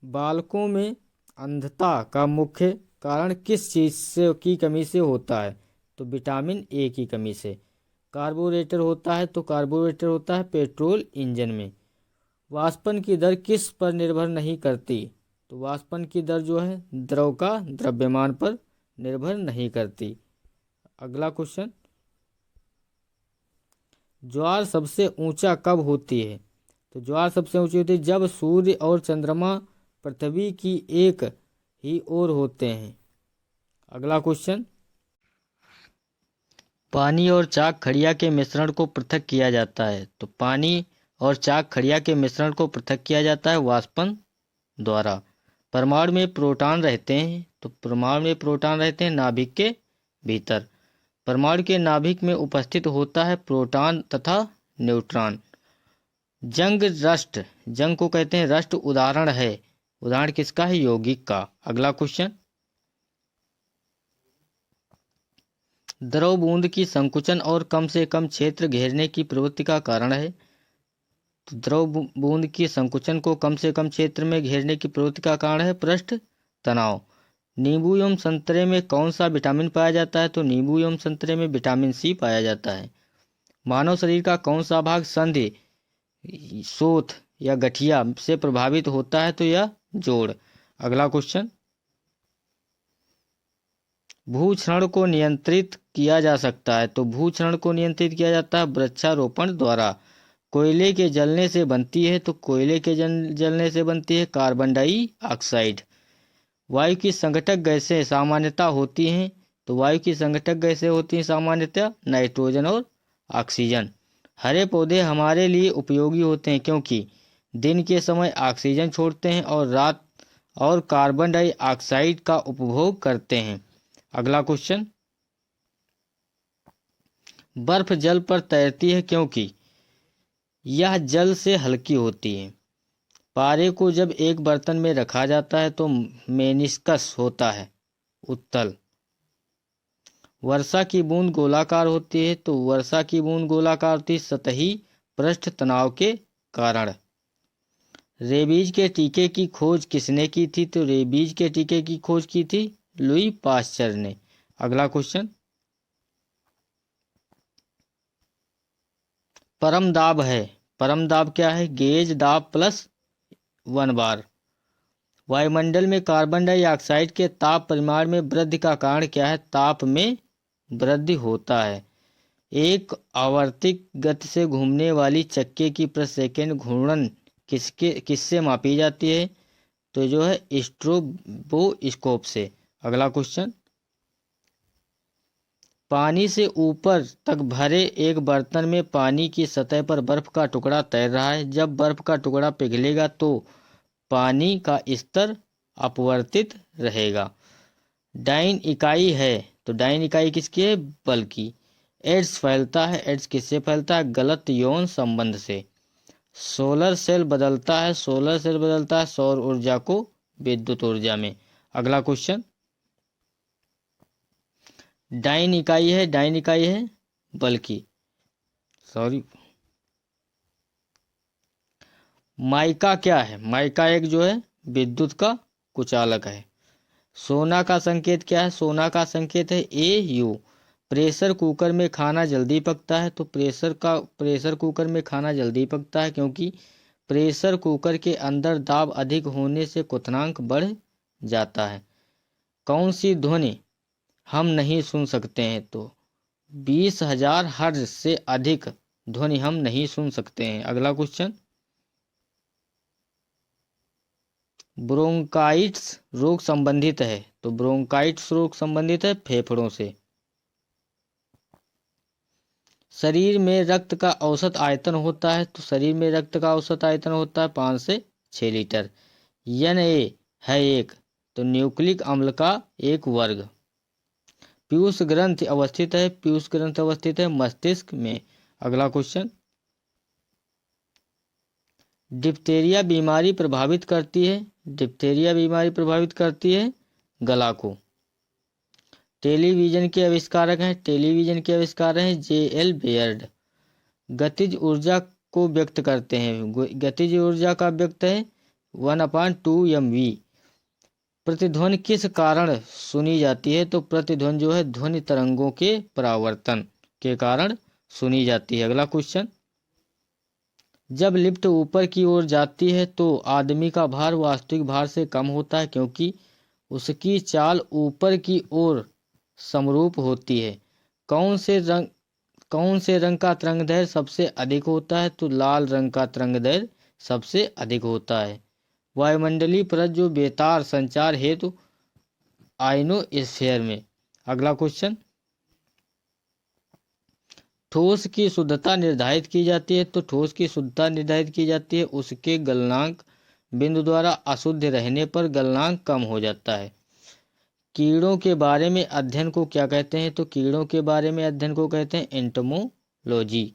बालकों में अंधता का मुख्य कारण किस चीज से की कमी से होता है? तो विटामिन ए की कमी से। कार्बोरेटर होता है, तो कार्बोरेटर होता है पेट्रोल इंजन में। वाष्पन की दर किस पर निर्भर नहीं करती? तो वाष्पन की दर जो है द्रव का द्रव्यमान पर निर्भर नहीं करती। अगला क्वेश्चन, ज्वार सबसे ऊंचा कब होती है? तो ज्वार सबसे ऊंची होती है जब सूर्य और चंद्रमा पृथ्वी की एक ही ओर होते हैं। अगला क्वेश्चन, पानी और चाक खड़िया के मिश्रण को पृथक किया जाता है। तो पानी और चाक खड़िया के मिश्रण को पृथक किया जाता है वाष्पन द्वारा। परमाणु में प्रोटॉन रहते हैं। तो परमाणु में प्रोटॉन रहते हैं नाभिक के भीतर। परमाणु के नाभिक में उपस्थित होता है प्रोटॉन तथा न्यूट्रॉन। जंग रस्ट, जंग को कहते हैं रस्ट, उदाहरण है, उदाहरण किसका है? यौगिक का। अगला क्वेश्चन, द्रव बूंद की संकुचन और कम से कम क्षेत्र घेरने की प्रवृत्ति का कारण है। तो द्रव बूंद की संकुचन को कम से कम क्षेत्र में घेरने की प्रवृत्ति का कारण है पृष्ठ तनाव। नींबू एवं संतरे में कौन सा विटामिन पाया जाता है? तो नींबू एवं संतरे में विटामिन सी पाया जाता है। मानव शरीर का कौन सा भाग संधि, शोथ या गठिया से प्रभावित होता है? तो यह जोड़। अगला क्वेश्चन, भूक्षरण को नियंत्रित किया जा सकता है। तो भूक्षरण को नियंत्रित किया जाता है वृक्षारोपण द्वारा। कोयले के जलने से बनती है। तो कोयले के जलने से बनती है कार्बन डाइऑक्साइड। वायु की संघटक गैसें सामान्यतः होती हैं। तो वायु की संघटक गैसें होती हैं सामान्यतः नाइट्रोजन और ऑक्सीजन। हरे पौधे हमारे लिए उपयोगी होते हैं क्योंकि दिन के समय ऑक्सीजन छोड़ते हैं और रात और कार्बन डाइऑक्साइड का उपभोग करते हैं। अगला क्वेश्चन, बर्फ जल पर तैरती है क्योंकि यह जल से हल्की होती है। पारे को जब एक बर्तन में रखा जाता है तो मेनिस्कस होता है उत्तल। वर्षा की बूंद गोलाकार होती है। तो वर्षा की बूंद गोलाकार होती है सतही पृष्ठ तनाव के कारण। रेबीज के टीके की खोज किसने की थी? तो रेबीज के टीके की खोज की थी लुई पाश्चर ने। अगला क्वेश्चन, परम दाब है। परम दाब क्या है? गेज दाब प्लस 1 बार। वायुमंडल में कार्बन डाइऑक्साइड के ताप परिमाण में वृद्धि का कारण क्या है? ताप में वृद्धि होता है। एक आवर्तिक गति से घूमने वाली चक्के की प्रति सेकंड घूर्णन किससे मापी जाती है? तो जो है स्ट्रोबोस्कोप से। अगला क्वेश्चन, पानी से ऊपर तक भरे एक बर्तन में पानी की सतह पर बर्फ का टुकड़ा तैर रहा है। जब बर्फ का टुकड़ा पिघलेगा तो पानी का स्तर अपवर्तित रहेगा। डाइन इकाई है। तो डाइन इकाई किसकी है? बल की। एड्स फैलता है। एड्स किससे फैलता है? गलत यौन संबंध से। सोलर सेल बदलता है। सोलर सेल बदलता है सौर ऊर्जा को विद्युत ऊर्जा में। अगला क्वेश्चन, डाइन इकाई है। डाइन इकाई है बल की, सॉरी। माइका क्या है? माइका एक जो है विद्युत का कुचालक है। सोना का संकेत क्या है? सोना का संकेत है AU। प्रेशर कुकर में खाना जल्दी पकता है। तो प्रेशर कुकर में खाना जल्दी पकता है क्योंकि प्रेशर कुकर के अंदर दाब अधिक होने से क्वथनांक बढ़ जाता है। कौन सी ध्वनि हम नहीं सुन सकते हैं? तो 20,000 हर्ट्ज से अधिक ध्वनि हम नहीं सुन सकते हैं। अगला क्वेश्चन, ब्रोंकाइटिस रोग संबंधित है। तो ब्रोंकाइटिस रोग संबंधित है फेफड़ों से। शरीर में रक्त का औसत आयतन होता है। तो शरीर में रक्त का औसत आयतन होता है 5 से 6 लीटर। Na है एक। तो न्यूक्लिक अम्ल का एक वर्ग। पीयूष ग्रंथि अवस्थित है। पीयूष ग्रंथि अवस्थित है मस्तिष्क में। अगला क्वेश्चन, डिप्थेरिया बीमारी प्रभावित करती है। डिप्थेरिया बीमारी प्रभावित करती है गला को। टेलीविजन के आविष्कारक हैं। टेलीविजन के आविष्कारक हैं JL बेयर्ड। गतिज ऊर्जा को व्यक्त करते हैं। गतिज ऊर्जा का व्यक्त है 1/2 mv। प्रतिध्वनि किस कारण सुनी जाती है? तो प्रतिध्वनि जो है ध्वनि तरंगों के परावर्तन के कारण सुनी जाती है। अगला क्वेश्चन, जब लिफ्ट ऊपर की ओर जाती है तो आदमी का भार वास्तविक भार से कम होता है क्योंकि उसकी चाल ऊपर की ओर समरूप होती है। कौन से रंग का तरंगदैर्घ्य सबसे अधिक होता है? तो लाल रंग का तरंगदैर्घ्य सबसे अधिक होता है। वायुमंडलीय परत जो बेतार संचार हेतु आयनोस्फीयर में। अगला क्वेश्चन, ठोस की शुद्धता निर्धारित की जाती है। तो ठोस की शुद्धता निर्धारित की जाती है उसके गलनांक बिंदु द्वारा अशुद्ध रहने पर गलनांक कम हो जाता है। कीड़ों के बारे में अध्ययन को क्या कहते हैं? तो कीड़ों के बारे में अध्ययन को कहते हैं एंटोमोलॉजी।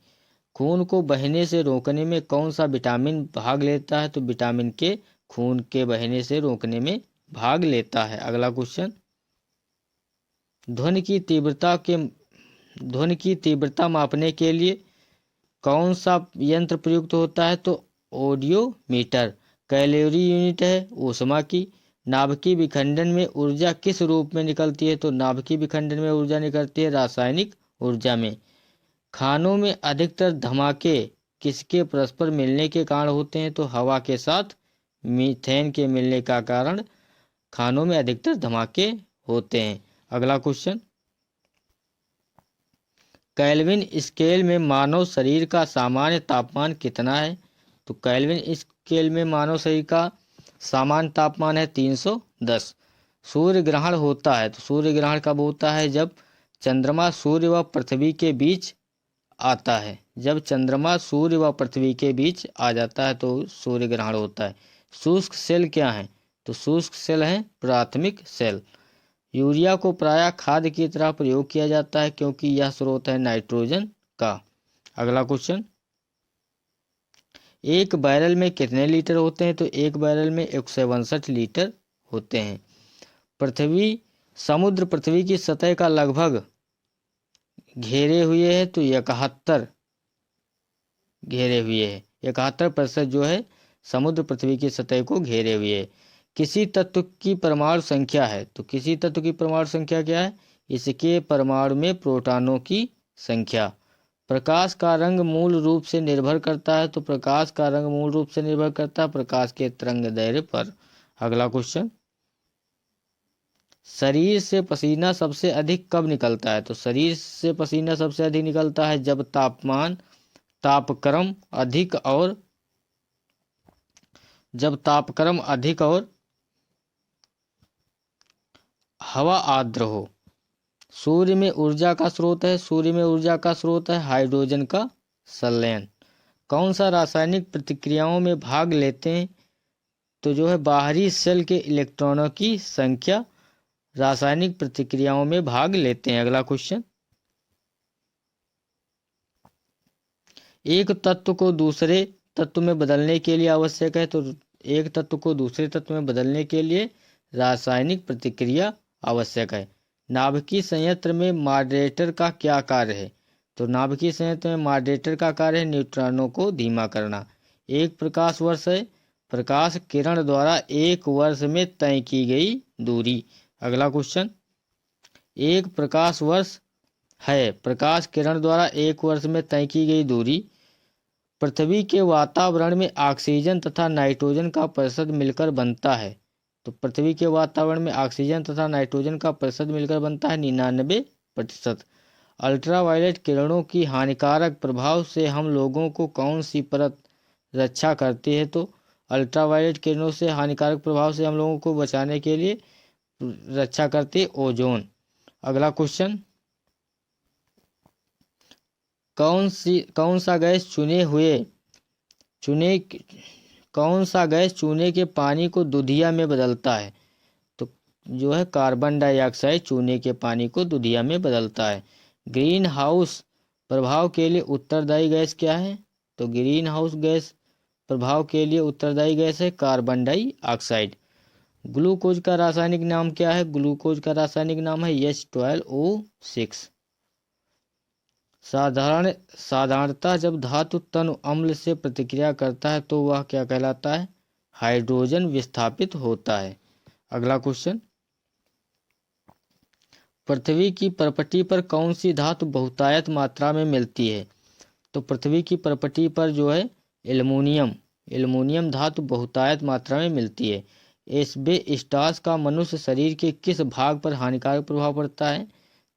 खून को बहने से रोकने में कौन सा विटामिन भाग लेता है? तो विटामिन के खून के बहने से रोकने में भाग लेता है। अगला क्वेश्चन, ध्वनि की तीव्रता मापने के लिए कौन सा यंत्र प्रयुक्त होता है? तो ऑडियोमीटर। कैलोरी यूनिट है ऊष्मा की। नाभिकीय विखंडन में ऊर्जा किस रूप में निकलती है? तो नाभिकीय विखंडन में ऊर्जा निकलती है रासायनिक ऊर्जा में। खानों में अधिकतर धमाके किसके परस्पर मिलने के कारण होते हैं? तो हवा के साथ मीथेन के मिलने का कारण खानों में अधिकतर धमाके होते हैं। अगला क्वेश्चन, केल्विन स्केल में मानव शरीर का सामान्य तापमान कितना है? तो केल्विन स्केल में मानव शरीर का सामान्य तापमान है 310। सूर्य ग्रहण होता है तो सूर्य ग्रहण कब होता है? जब चंद्रमा सूर्य व पृथ्वी के बीच आता है। जब चंद्रमा सूर्य व पृथ्वी के बीच आ जाता है तो सूर्य ग्रहण होता है। शुष्क सेल क्या है? तो शुष्क सेल हैं प्राथमिक सेल। यूरिया को प्रायः खाद की तरह प्रयोग किया जाता है क्योंकि यह स्रोत है नाइट्रोजन का। अगला क्वेश्चन, एक बैरल में कितने लीटर होते हैं? तो एक बैरल में 162 लीटर होते हैं। समुद्र पृथ्वी की सतह का लगभग घेरे हुए है तो 71 घेरे हुए है। 71% जो है समुद्र पृथ्वी की सतह को घेरे हुए है। किसी तत्व की परमाणु संख्या है तो किसी तत्व की परमाणु संख्या क्या है? इसके परमाणु में प्रोटॉनों की संख्या। प्रकाश का रंग मूल रूप से निर्भर करता है तो प्रकाश का रंग मूल रूप से निर्भर करता है प्रकाश के तरंगदैर्घ्य पर। अगला क्वेश्चन, शरीर से पसीना सबसे अधिक कब निकलता है? तो शरीर से पसीना सबसे अधिक निकलता है जब तापक्रम अधिक और हवा आर्द्र हो। सूर्य में ऊर्जा का स्रोत है हाइड्रोजन का संलयन। कौन सा रासायनिक प्रतिक्रियाओं में भाग लेते हैं? तो जो है बाहरी शेल के इलेक्ट्रॉनों की संख्या रासायनिक प्रतिक्रियाओं में भाग लेते हैं। अगला क्वेश्चन, एक तत्व को दूसरे तत्व में बदलने के लिए आवश्यक है तो एक तत्व को दूसरे तत्व में बदलने के लिए रासायनिक प्रतिक्रिया आवश्यक है। नाभिकीय संयंत्र में मॉडरेटर का क्या कार्य है? तो नाभिकीय संयंत्र में मॉडरेटर का कार्य है न्यूट्रॉनों को धीमा करना। एक प्रकाश वर्ष है प्रकाश किरण द्वारा एक वर्ष में तय की गई दूरी। अगला क्वेश्चन, एक प्रकाश वर्ष है प्रकाश किरण द्वारा एक वर्ष में तय की गई दूरी। पृथ्वी के वातावरण में ऑक्सीजन तथा नाइट्रोजन का प्रतिशत मिलकर बनता है। तो पृथ्वी के वातावरण में ऑक्सीजन तथा नाइट्रोजन का प्रतिशत मिलकर बनता है 99%। अल्ट्रावायलेट किरणों की हानिकारक प्रभाव से हम लोगों को कौन सी परत रक्षा करती है? तो अल्ट्रावायलेट किरणों से हानिकारक प्रभाव से हम लोगों को बचाने के लिए रक्षा करती है ओजोन। अगला क्वेश्चन, कौन सा गैस चूने के पानी को दूधिया में बदलता है? तो जो है कार्बन डाइऑक्साइड चूने के पानी को दूधिया में बदलता है। ग्रीन हाउस प्रभाव के लिए उत्तरदायी गैस क्या है? तो ग्रीन हाउस गैस प्रभाव के लिए उत्तरदायी गैस है कार्बन डाइऑक्साइड। ग्लूकोज का रासायनिक नाम क्या है? ग्लूकोज का रासायनिक नाम है H12O6। साधारणतः जब धातु तनु अम्ल से प्रतिक्रिया करता है तो वह क्या कहलाता है? हाइड्रोजन विस्थापित होता है। अगला क्वेश्चन, पृथ्वी की परपटी पर कौन सी धातु बहुतायत मात्रा में मिलती है? तो पृथ्वी की परपटी पर जो है एल्युमिनियम धातु बहुतायत मात्रा में मिलती है। एस्बेस्टॉस का मनुष्य शरीर के किस भाग पर हानिकारक प्रभाव पड़ता है?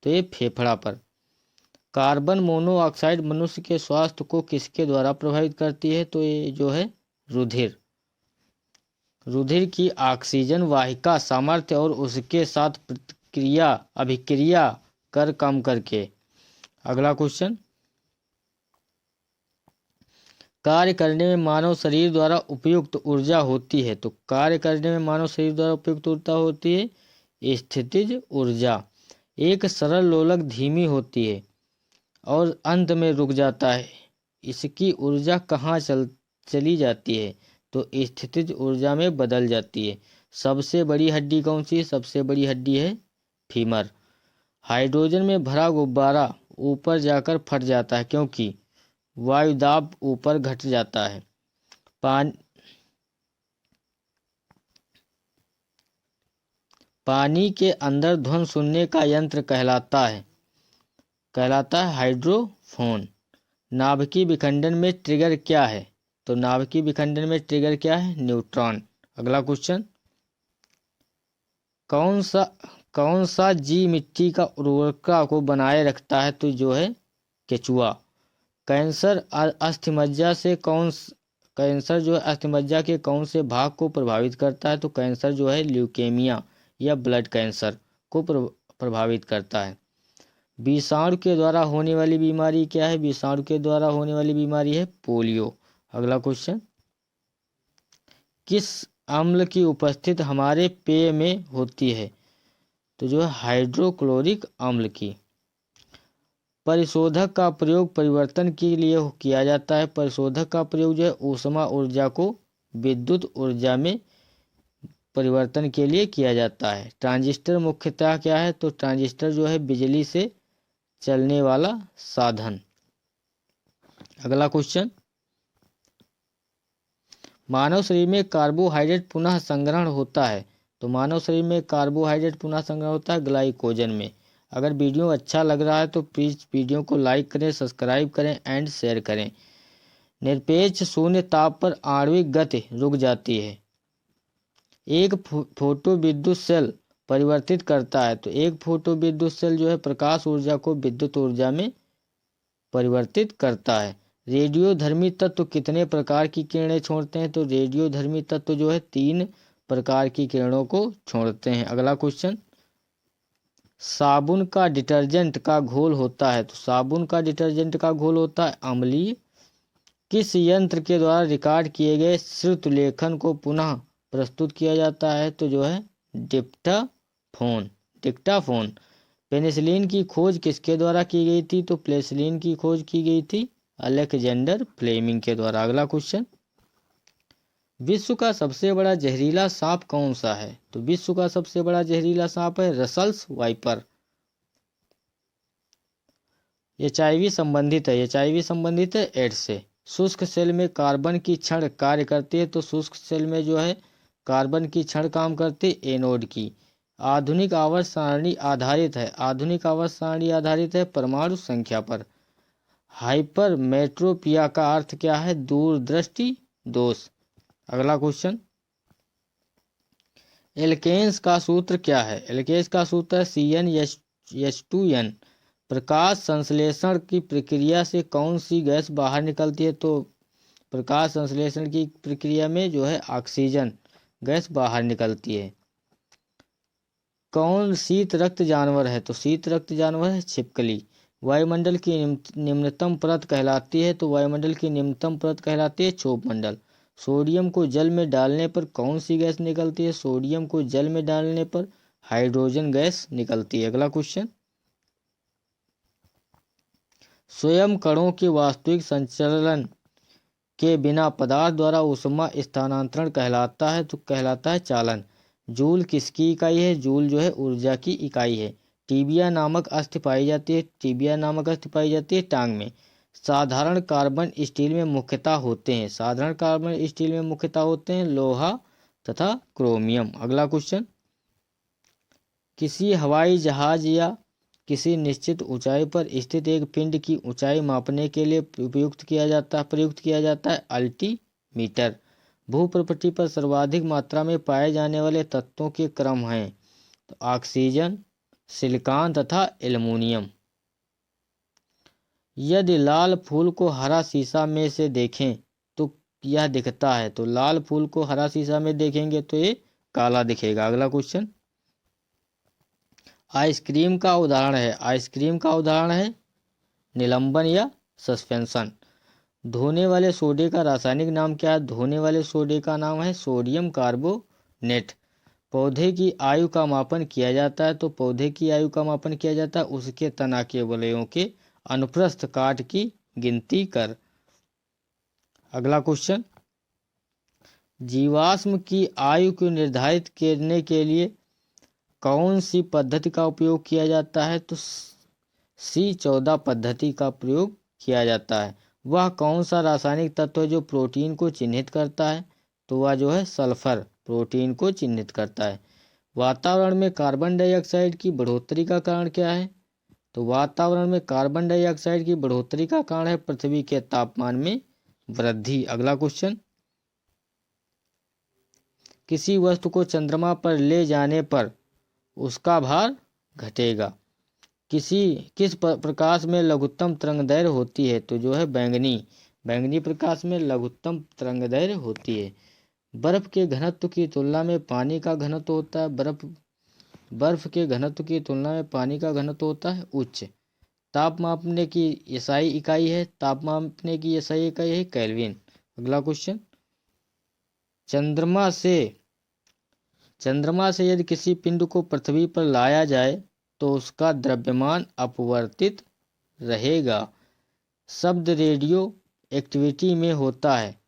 तो ये फेफड़ा पर। कार्बन मोनोऑक्साइड मनुष्य के स्वास्थ्य को किसके द्वारा प्रभावित करती है? तो ये जो है रुधिर की ऑक्सीजन वाहिका सामर्थ्य और उसके साथ अभिक्रिया कर कम करके। अगला क्वेश्चन, कार्य करने में मानव शरीर द्वारा उपयुक्त ऊर्जा होती है। तो कार्य करने में मानव शरीर द्वारा उपयुक्त ऊर्जा होती है स्थितिज ऊर्जा। एक सरल लोलक धीमी होती है और अंत में रुक जाता है, इसकी ऊर्जा कहाँ चली जाती है? तो स्थितिज ऊर्जा में बदल जाती है। सबसे बड़ी हड्डी कौन सी है? सबसे बड़ी हड्डी है फीमर। हाइड्रोजन में भरा गुब्बारा ऊपर जाकर फट जाता है क्योंकि वायुदाब ऊपर घट जाता है। पानी के अंदर ध्वनि सुनने का यंत्र कहलाता है हाइड्रोफोन। नाभिकीय विखंडन में ट्रिगर क्या है? तो नाभिकीय विखंडन में ट्रिगर क्या है? न्यूट्रॉन। अगला क्वेश्चन, कौन सा जीव मिट्टी का उर्वरता को बनाए रखता है? तो जो है केचुआ। कैंसर अस्थिमज्जा जो है अस्थिमज्जा के कौन से भाग को प्रभावित करता है? तो कैंसर जो है ल्यूकेमिया या ब्लड कैंसर को प्रभावित करता है। विषाणु के द्वारा होने वाली बीमारी क्या है? विषाणु के द्वारा होने वाली बीमारी है पोलियो। अगला क्वेश्चन, किस अम्ल की उपस्थिति हमारे पेय में होती है? तो जो है हाइड्रोक्लोरिक अम्ल की। परिशोधक का प्रयोग परिवर्तन के लिए किया जाता है। परिशोधक का प्रयोग जो है ऊष्मा ऊर्जा को विद्युत ऊर्जा में परिवर्तन के लिए किया जाता है। ट्रांजिस्टर मुख्यतः क्या है? तो ट्रांजिस्टर जो है बिजली से चलने वाला साधन। अगला क्वेश्चन, मानव शरीर में कार्बोहाइड्रेट पुनः संग्रहण होता है। तो मानव शरीर में कार्बोहाइड्रेट पुनः संग्रहण होता है ग्लाइकोजन में। अगर वीडियो अच्छा लग रहा है तो प्लीज़ वीडियो को लाइक करें, सब्सक्राइब करें एंड शेयर करें। निरपेक्ष शून्य ताप पर आणविक गति रुक जाती है। एक फोटो विद्युत सेल परिवर्तित करता है। तो एक फोटो विद्युत सेल जो है प्रकाश ऊर्जा को विद्युत ऊर्जा में परिवर्तित करता है। रेडियोधर्मी तत्व कितने प्रकार की किरणें छोड़ते हैं? तो रेडियोधर्मी तत्व जो है 3 प्रकार की किरणों को छोड़ते हैं। अगला क्वेश्चन, साबुन का डिटर्जेंट का घोल होता है। तो साबुन का डिटर्जेंट का घोल होता है अम्लीय। किस यंत्र के द्वारा रिकॉर्ड किए गए श्रुतलेखन को पुनः प्रस्तुत किया जाता है? तो जो है डिक्टाफोन। पेनिसिलिन की खोज किसके द्वारा की गई थी? तो पेनिसिलिन की खोज की गई थी अलेक्जेंडर फ्लेमिंग के द्वारा। अगला क्वेश्चन, विश्व का सबसे बड़ा जहरीला सांप कौन सा है? तो विश्व का सबसे बड़ा जहरीला सांप है रसल्स वाइपर। एचआईवी संबंधित है एड्स से। शुष्क सेल में कार्बन की क्षण कार्य करती है। तो शुष्क सेल में जो है कार्बन की क्षण काम करती है एनोड की। आधुनिक आवर्त सारणी आधारित है परमाणु संख्या पर। हाइपरमेट्रोपिया का अर्थ क्या है? दूरदृष्टि दोष। अगला क्वेश्चन, एल्केन्स का सूत्र क्या है? एल्केन्स का सूत्र है CnH2n। प्रकाश संश्लेषण की प्रक्रिया से कौन सी गैस बाहर निकलती है? तो प्रकाश संश्लेषण की प्रक्रिया में जो है ऑक्सीजन गैस बाहर निकलती है। कौन शीत रक्त जानवर है? तो शीत रक्त जानवर है छिपकली। वायुमंडल की निम्नतम परत कहलाती है। तो वायुमंडल की निम्नतम परत कहलाती है क्षोभ मंडल। सोडियम को जल में डालने पर कौन सी गैस निकलती है? सोडियम को जल में डालने पर हाइड्रोजन गैस निकलती है। अगला क्वेश्चन, स्वयं कणों के वास्तविक संचलन के बिना पदार्थ द्वारा ऊष्मा स्थानांतरण कहलाता है। तो कहलाता है चालन। जूल किसकी इकाई है? जूल जो है ऊर्जा की इकाई है। टीबिया नामक अस्थि पाई जाती है टांग में। साधारण कार्बन स्टील में मुख्यतः होते हैं लोहा तथा क्रोमियम। अगला क्वेश्चन, किसी हवाई जहाज या किसी निश्चित ऊंचाई पर स्थित एक पिंड की ऊंचाई मापने के लिए प्रयुक्त किया जाता है अल्टीमीटर। भूप्रपटि पर सर्वाधिक मात्रा में पाए जाने वाले तत्वों के क्रम हैं। तो ऑक्सीजन, सिलिकॉन तथा एल्युमिनियम। यदि लाल फूल को हरा शीशा में से देखें तो यह दिखता है, तो लाल फूल को हरा शीशा में देखेंगे तो ये काला दिखेगा। अगला क्वेश्चन, आइसक्रीम का उदाहरण है, आइसक्रीम का उदाहरण है निलंबन या सस्पेंशन। धोने वाले सोडे का रासायनिक नाम क्या है? धोने वाले सोडे का नाम है सोडियम कार्बोनेट। पौधे की आयु का मापन किया जाता है, तो पौधे की आयु का मापन किया जाता है उसके तना के वलयों के अनुप्रस्थ काट की गिनती कर। अगला क्वेश्चन, जीवाश्म की आयु को निर्धारित करने के लिए कौन सी पद्धति का उपयोग किया जाता है? तो C14 पद्धति का प्रयोग किया जाता है। वह कौन सा रासायनिक तत्व है जो प्रोटीन को चिन्हित करता है? तो वह जो है सल्फर प्रोटीन को चिन्हित करता है। वातावरण में कार्बन डाइऑक्साइड की बढ़ोतरी का कारण क्या है? तो वातावरण में कार्बन डाइऑक्साइड की बढ़ोतरी का कारण है पृथ्वी के तापमान में वृद्धि। अगला क्वेश्चन, किसी वस्तु को चंद्रमा पर ले जाने पर उसका भार घटेगा। किस प्रकाश में लघुत्तम तरंगदैर्घ्य होती है? तो जो है बैंगनी प्रकाश में लघुत्तम तरंगदैर्घ्य होती है। बर्फ के घनत्व की तुलना में पानी का घनत्व होता है बर्फ के घनत्व की तुलना में पानी का घनत्व होता है उच्च। ताप मापने की एसआई इकाई है केल्विन। अगला क्वेश्चन, चंद्रमा से यदि किसी पिंड को पृथ्वी पर लाया जाए तो उसका द्रव्यमान अपवर्तित रहेगा। शब्द रेडियो एक्टिविटी में होता है,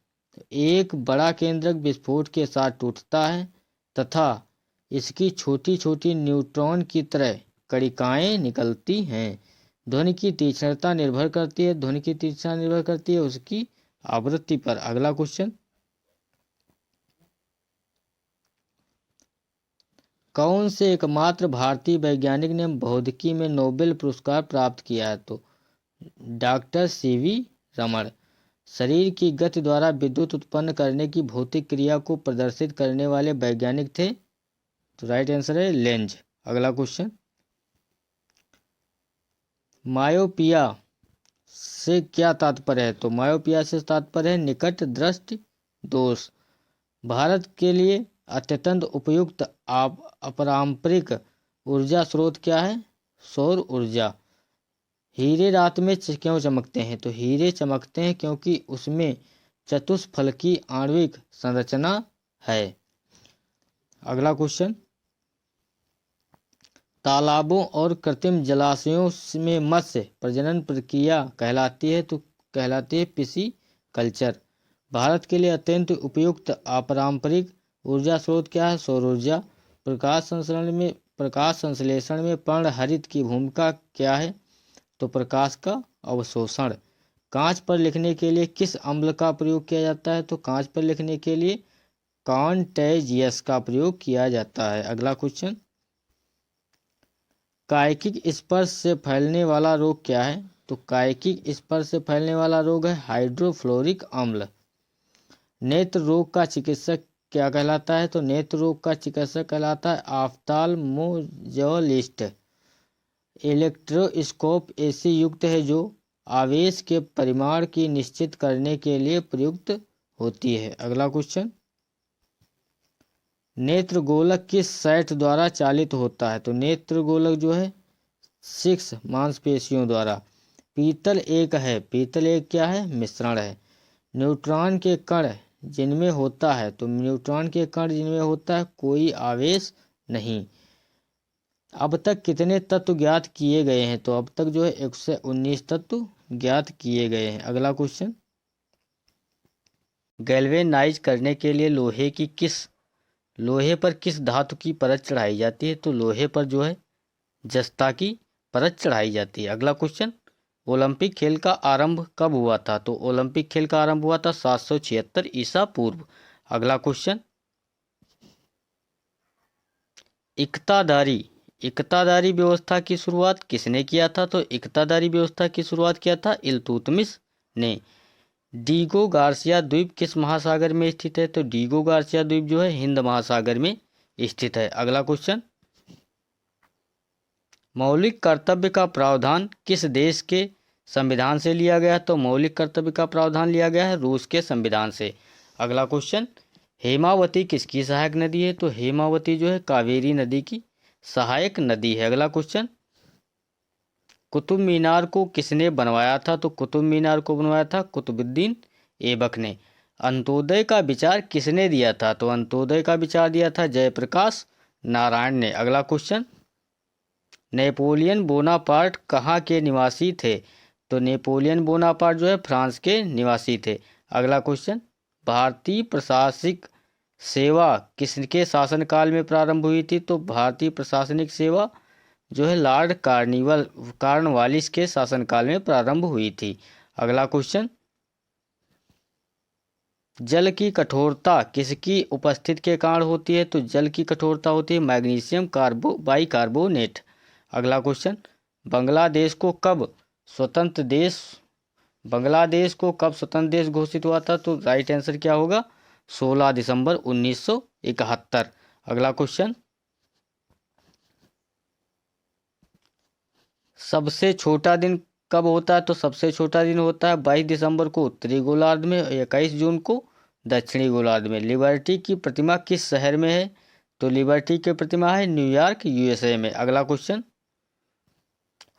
एक बड़ा केंद्रक विस्फोट के साथ टूटता है तथा इसकी छोटी छोटी न्यूट्रॉन की तरह कणिकाएं निकलती हैं। ध्वनि की तीक्ष्णता निर्भर करती है उसकी आवृत्ति पर। अगला क्वेश्चन, कौन से एकमात्र भारतीय वैज्ञानिक ने भौतिकी में नोबेल पुरस्कार प्राप्त किया है? तो डॉक्टर सीवी रमन। शरीर की गति द्वारा विद्युत उत्पन्न करने की भौतिक क्रिया को प्रदर्शित करने वाले वैज्ञानिक थे? तो राइट आंसर है लेंज। अगला क्वेश्चन, मायोपिया से क्या तात्पर्य है? तो मायोपिया से तात्पर्य है निकट दृष्टि दोष। भारत के लिए अत्यंत उपयुक्त अपारंपरिक ऊर्जा स्रोत क्या है? सौर ऊर्जा। हीरे रात में क्यों चमकते हैं? तो हीरे चमकते हैं क्योंकि उसमें चतुष्फलकी आणविक संरचना है। अगला क्वेश्चन, तालाबों और कृत्रिम जलाशयों में मत्स्य प्रजनन प्रक्रिया कहलाती है पिसीकल्चर। भारत के लिए अत्यंत उपयुक्त अपारंपरिक ऊर्जा स्रोत क्या है? सौर ऊर्जा। प्रकाश संश्लेषण में पर्णहरित की भूमिका क्या है? तो प्रकाश का अवशोषण। कांच पर लिखने के लिए किस अम्ल का प्रयोग किया जाता है? तो कांच पर लिखने के लिए कॉन्टेजियस का प्रयोग किया जाता है। अगला क्वेश्चन, कायिक स्पर्श से फैलने वाला रोग क्या है? तो कायिक स्पर्श से फैलने वाला रोग है हाइड्रोफ्लोरिक अम्ल। नेत्र रोग का चिकित्सक क्या कहलाता है? तो नेत्र रोग का चिकित्सक कहलाता है ऑफ्थाल्मोलॉजिस्ट। इलेक्ट्रोस्कोप ऐसी युक्त है जो आवेश के परिमाण की निश्चित करने के लिए प्रयुक्त होती है। अगला क्वेश्चन, नेत्र गोलक किस सेट द्वारा चालित होता है? तो नेत्र गोलक जो है 6 मांसपेशियों द्वारा। पीतल एक क्या है? मिश्रण है। न्यूट्रॉन के कण जिनमें होता है कोई आवेश नहीं। अब तक कितने तत्व ज्ञात किए गए हैं? तो अब तक जो है 119 तत्व ज्ञात किए गए हैं। अगला क्वेश्चन, गैल्वेनाइज करने के लिए लोहे पर किस धातु की परत चढ़ाई जाती है? तो लोहे पर जो है जस्ता की परत चढ़ाई जाती है। अगला क्वेश्चन, ओलंपिक खेल का आरंभ कब हुआ था? तो ओलंपिक खेल का आरंभ हुआ था 776 ईसा पूर्व। अगला क्वेश्चन, इकतादारी व्यवस्था की शुरुआत किसने किया था? तो इकतादारी व्यवस्था की शुरुआत किया था इल्तुतमिश ने। डीगो गार्सिया द्वीप किस महासागर में स्थित है? तो डीगो गार्सिया द्वीप जो है हिंद महासागर में स्थित है। अगला क्वेश्चन, मौलिक कर्तव्य का प्रावधान किस देश के संविधान से लिया गया है, तो मौलिक कर्तव्य का प्रावधान लिया गया है रूस के संविधान से। अगला क्वेश्चन, हेमावती किसकी सहायक नदी है? तो हेमावती जो है कावेरी नदी की सहायक नदी है। अगला क्वेश्चन, कुतुब मीनार को किसने बनवाया था? तो कुतुब मीनार को बनवाया था कुतुबुद्दीन ऐबक ने। अंत्योदय का विचार किसने दिया था? तो अंत्योदय का विचार दिया था जयप्रकाश नारायण ने। अगला क्वेश्चन, नेपोलियन बोनापार्ट कहाँ के निवासी थे? तो नेपोलियन बोनापार्ट जो है फ्रांस के निवासी थे। अगला क्वेश्चन, भारतीय प्रशासनिक सेवा किसके शासनकाल में प्रारंभ हुई थी? तो भारतीय प्रशासनिक सेवा जो है लॉर्ड कार्नवालिस के शासनकाल में प्रारंभ हुई थी। अगला क्वेश्चन, जल की कठोरता किसकी उपस्थिति के कारण होती है? तो जल की कठोरता होती है मैग्नीशियम बाइकार्बोनेट। अगला क्वेश्चन, बांग्लादेश को कब स्वतंत्र देश घोषित हुआ था? तो राइट आंसर क्या होगा? 16 दिसंबर 1971। अगला क्वेश्चन, सबसे छोटा दिन कब होता है? तो सबसे छोटा दिन होता है 22 दिसंबर को उत्तरी गोलार्ध में, 21 जून को दक्षिणी गोलार्ध में। लिबर्टी की प्रतिमा किस शहर में है? तो लिबर्टी की प्रतिमा है न्यूयॉर्क यूएसए में। अगला क्वेश्चन,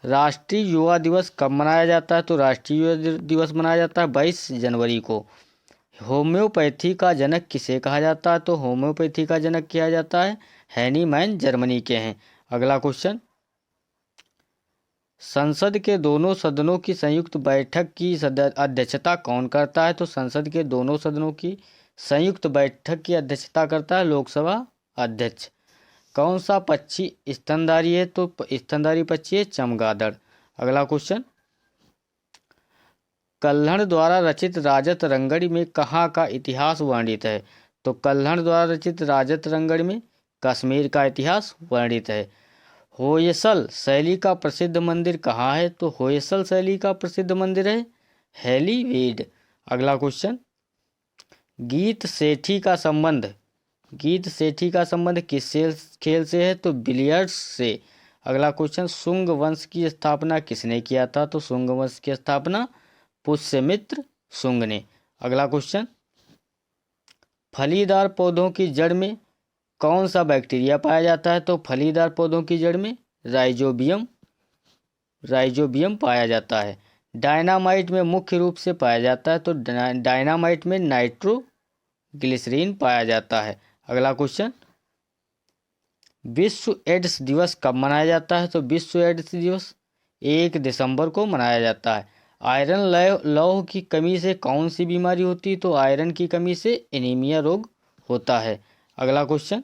राष्ट्रीय युवा दिवस कब मनाया जाता है? तो राष्ट्रीय युवा दिवस मनाया जाता है 22 जनवरी को। होम्योपैथी का जनक किसे कहा जाता है? तो होम्योपैथी का जनक किया जाता है हैनीमैन जर्मनी के हैं। अगला क्वेश्चन, संसद के दोनों सदनों की संयुक्त बैठक की अध्यक्षता कौन करता है? तो संसद के दोनों सदनों की संयुक्त बैठक की अध्यक्षता करता है लोकसभा अध्यक्ष। कौन सा पक्षी स्तनधारी है? तो स्तनधारी पक्षी है चमगादड़। अगला क्वेश्चन, कल्हड़ द्वारा रचित राजत रंगड़ी में कहाँ का इतिहास वर्णित है? तो कल्हड़ द्वारा रचित राजत रंगड़ी में कश्मीर का इतिहास वर्णित है। होयसल शैली का प्रसिद्ध मंदिर कहाँ है? तो होयसल शैली का प्रसिद्ध मंदिर है हैलीवेड। अगला क्वेश्चन, गीत सेठी का संबंध किस खेल से है? तो बिलियर्ड्स से। अगला क्वेश्चन, शुंग वंश की स्थापना किसने किया था? तो शुंग वंश की स्थापना पुष्यमित्र शुंग ने। अगला क्वेश्चन, फलीदार पौधों की जड़ में कौन सा बैक्टीरिया पाया जाता है? तो फलीदार पौधों की जड़ में राइजोबियम पाया जाता है। डायनामाइट में मुख्य रूप से पाया जाता है, तो डायनामाइट में नाइट्रोग्लिसरीन पाया जाता है। अगला क्वेश्चन, विश्व एड्स दिवस कब मनाया जाता है? तो विश्व एड्स दिवस 1 दिसंबर को मनाया जाता है। आयरन लौह की कमी से कौन सी बीमारी होती है? तो आयरन की कमी से एनीमिया रोग होता है। अगला क्वेश्चन,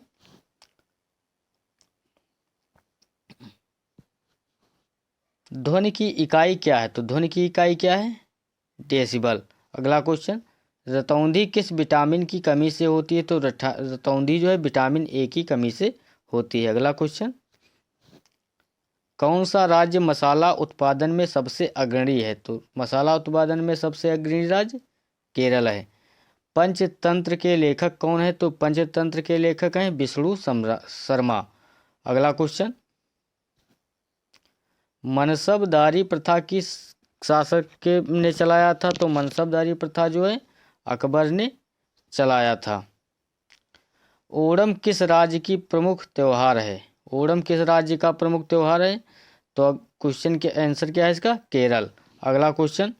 ध्वनि की इकाई क्या है? तो ध्वनि की इकाई क्या है? डेसिबल। अगला क्वेश्चन, रतौंधी किस विटामिन की कमी से होती है? तो रतौंधी जो है विटामिन ए की कमी से होती है। अगला क्वेश्चन, कौन सा राज्य मसाला उत्पादन में सबसे अग्रणी है? तो मसाला उत्पादन में सबसे अग्रणी राज्य केरल है। पंचतंत्र के लेखक कौन है? तो पंचतंत्र के लेखक हैं विष्णु शर्मा। अगला क्वेश्चन, मनसबदारी प्रथा किस शासक के ने चलाया था? तो मनसबदारी प्रथा जो है अकबर ने चलाया था। ओणम किस राज्य की प्रमुख त्योहार है? ओणम किस राज्य का प्रमुख त्योहार है? तो क्वेश्चन के आंसर क्या है इसका? केरल। अगला क्वेश्चन,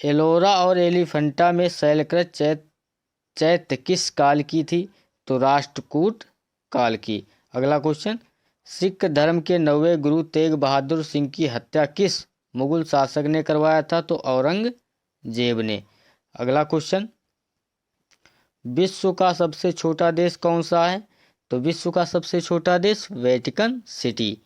एलोरा और एलिफेंटा में शैलकृत चैत्य किस काल की थी? तो राष्ट्रकूट काल की। अगला क्वेश्चन, सिख धर्म के 9वें गुरु तेग बहादुर सिंह की हत्या किस मुगल शासक ने करवाया था? तो औरंगजेब ने। अगला क्वेश्चन, विश्व का सबसे छोटा देश कौन सा है? तो विश्व का सबसे छोटा देश वेटिकन सिटी।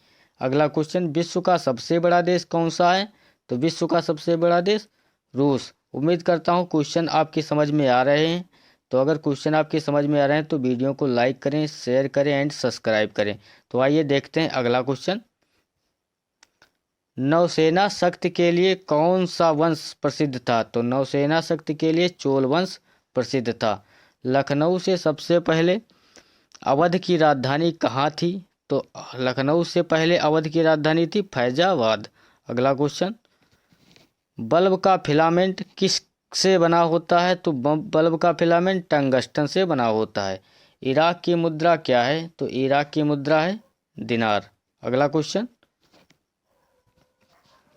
अगला क्वेश्चन, विश्व का सबसे बड़ा देश कौन सा है? तो विश्व का सबसे बड़ा देश रूस। उम्मीद करता हूँ क्वेश्चन आपकी समझ में आ रहे हैं। तो अगर क्वेश्चन आपकी समझ में आ रहे हैं तो वीडियो को लाइक करें, शेयर करें एंड सब्सक्राइब करें। तो आइए देखते हैं अगला क्वेश्चन, नौसेना शक्ति के लिए कौन सा वंश प्रसिद्ध था? तो नौसेना शक्ति के लिए चोल वंश प्रसिद्ध था। लखनऊ से सबसे पहले अवध की राजधानी कहाँ थी? तो लखनऊ से पहले अवध की राजधानी थी फैजाबाद। अगला क्वेश्चन, बल्ब का फिलामेंट किस से बना होता है? तो बल्ब का फिलामेंट टंगस्टन से बना होता है। इराक की मुद्रा क्या है? तो इराक की मुद्रा है दिनार। अगला क्वेश्चन,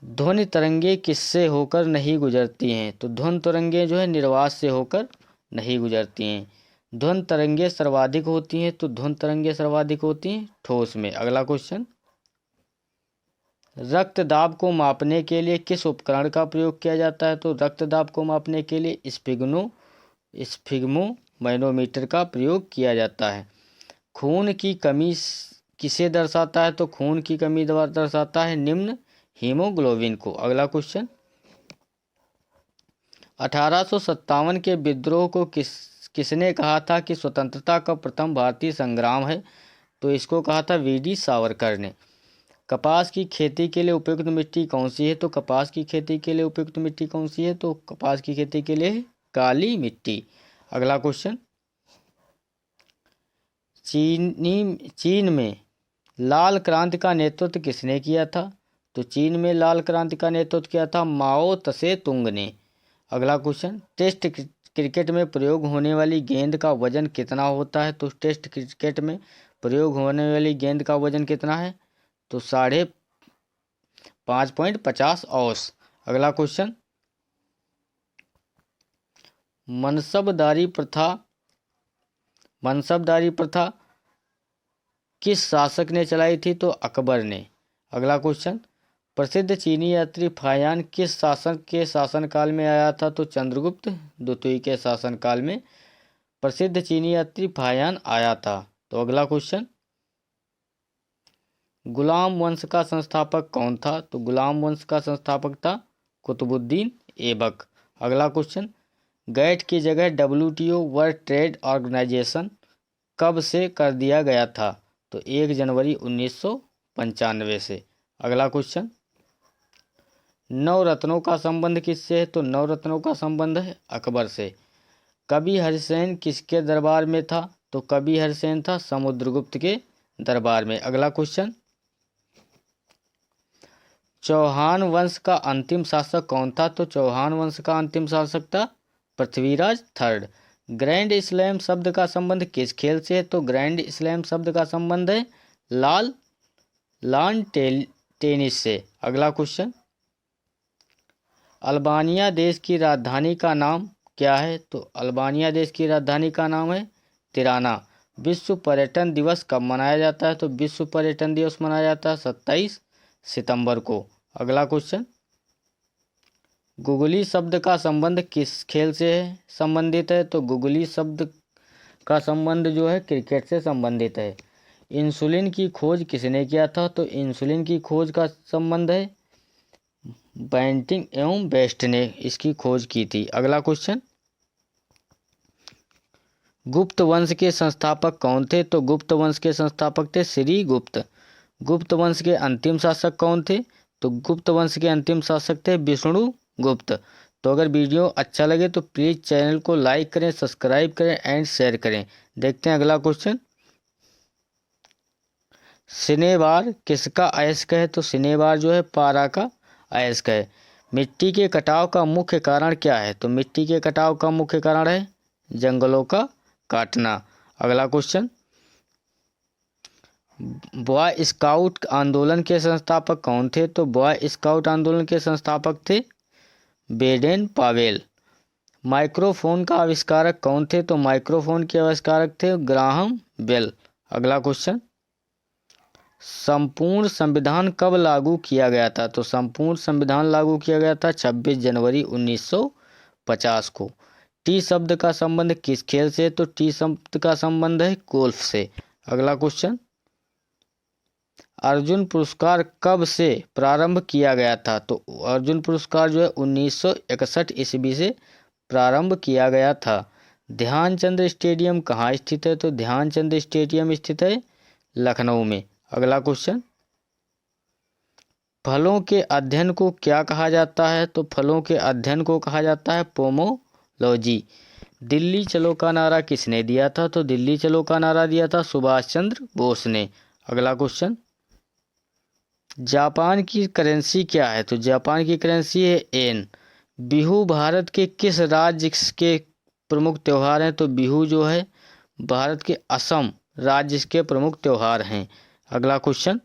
ध्वनि तरंगे किससे होकर नहीं गुजरती हैं? तो ध्वनि तरंगे जो है निर्वात से होकर नहीं गुजरती हैं। ध्वनि तरंगे सर्वाधिक होती हैं, तो ध्वनि तरंगे सर्वाधिक होती हैं ठोस में। अगला क्वेश्चन, रक्त दाब को मापने के लिए किस उपकरण का प्रयोग किया जाता है? तो रक्त दाब को मापने के लिए स्फिग्मोमैनोमीटर का प्रयोग किया जाता है। खून की कमी किसे दर्शाता है? तो खून की कमी दर्शाता है निम्न हीमोग्लोबिन को। अगला क्वेश्चन, 1857 के विद्रोह को किसने कहा था कि स्वतंत्रता का प्रथम भारतीय संग्राम है? तो इसको कहा था वीडी सावरकर ने। कपास की खेती के लिए उपयुक्त मिट्टी कौन सी है? तो कपास की खेती के लिए उपयुक्त मिट्टी कौन सी है? तो कपास की खेती के लिए काली मिट्टी। अगला क्वेश्चन, चीन में लाल क्रांति का नेतृत्व किसने किया था? तो चीन में लाल क्रांति का नेतृत्व किया था माओ त्से तुंग ने। अगला क्वेश्चन, टेस्ट क्रिकेट में प्रयोग होने वाली गेंद का वजन कितना होता है? तो टेस्ट क्रिकेट में प्रयोग होने वाली गेंद का वजन कितना है? तो 5.50 औंस। अगला क्वेश्चन, मनसबदारी प्रथा किस शासक ने चलाई थी? तो अकबर ने। अगला क्वेश्चन, प्रसिद्ध चीनी यात्री फाहियान किस शासक के शासनकाल में आया था? तो चंद्रगुप्त द्वितीय के शासनकाल में प्रसिद्ध चीनी यात्री फाहियान आया था। तो अगला क्वेश्चन, गुलाम वंश का संस्थापक कौन था? तो गुलाम वंश का संस्थापक था कुतुबुद्दीन ऐबक। अगला क्वेश्चन, गैट की जगह WTO वर्ल्ड ट्रेड ऑर्गेनाइजेशन कब से कर दिया गया था? तो 1 जनवरी 1995 से। अगला क्वेश्चन, नवरत्नों का संबंध किससे है? तो नवरत्नों का संबंध है अकबर से। कवि हरिसेन किसके दरबार में था? तो कवि हरिसेन था समुद्रगुप्त के दरबार में। अगला क्वेश्चन, चौहान वंश का अंतिम शासक कौन था? तो चौहान वंश का अंतिम शासक था पृथ्वीराज III। ग्रैंड स्लैम शब्द का संबंध किस खेल से है? तो ग्रैंड स्लैम शब्द का संबंध है लॉन टेनिस से। अगला क्वेश्चन, अल्बानिया देश की राजधानी का नाम क्या है? तो अल्बानिया देश की राजधानी का नाम है तिराना। विश्व पर्यटन दिवस कब मनाया जाता है? तो विश्व पर्यटन दिवस मनाया जाता है 27 सितंबर को। अगला क्वेश्चन, गुगली शब्द का संबंध किस खेल से संबंधित है? तो गुगली शब्द का संबंध जो है क्रिकेट से संबंधित है। इंसुलिन की खोज किसने किया था? तो इंसुलिन की खोज का संबंध है बैंटिंग एवं बेस्ट ने इसकी खोज की थी। अगला क्वेश्चन, गुप्त वंश के संस्थापक कौन थे? तो गुप्त वंश के संस्थापक थे श्री गुप्त। गुप्त वंश के अंतिम शासक कौन थे? तो गुप्त वंश के अंतिम शासक थे विष्णुगुप्त। तो अगर वीडियो अच्छा लगे तो प्लीज़ चैनल को लाइक करें, सब्सक्राइब करें एंड शेयर करें। देखते हैं अगला क्वेश्चन, सिनेबार किसका अयस्क है? तो सिनेबार जो है पारा का अयस्क है। मिट्टी के कटाव का मुख्य कारण क्या है? तो मिट्टी के कटाव का मुख्य कारण है जंगलों का काटना। अगला क्वेश्चन, बॉय स्काउट आंदोलन के संस्थापक कौन थे? तो बॉय स्काउट आंदोलन के संस्थापक थे बेडेन पावेल। माइक्रोफोन का आविष्कारक कौन थे? तो माइक्रोफोन के आविष्कारक थे ग्राहम बेल। अगला क्वेश्चन, संपूर्ण संविधान कब लागू किया गया था? तो संपूर्ण संविधान लागू किया गया था 26 जनवरी 1950 को। टी शब्द का संबंध किस खेल से? तो टी शब्द का संबंध है गोल्फ से। अगला क्वेश्चन, अर्जुन पुरस्कार कब से प्रारंभ किया गया था? तो अर्जुन पुरस्कार जो है 1961 ईस्वी से प्रारंभ किया गया था। ध्यानचंद स्टेडियम कहाँ स्थित है? तो ध्यानचंद स्टेडियम स्थित है लखनऊ में। अगला क्वेश्चन, फलों के अध्ययन को क्या कहा जाता है? तो फलों के अध्ययन को कहा जाता है पोमोलॉजी। दिल्ली चलो का नारा किसने दिया था? तो दिल्ली चलो का नारा दिया था सुभाष चंद्र बोस ने। अगला क्वेश्चन, जापान की करेंसी क्या है? तो जापान की करेंसी है येन। बिहू भारत के किस राज्य के प्रमुख त्योहार हैं? तो बिहू जो है भारत के असम राज्य के प्रमुख त्योहार हैं। अगला क्वेश्चन,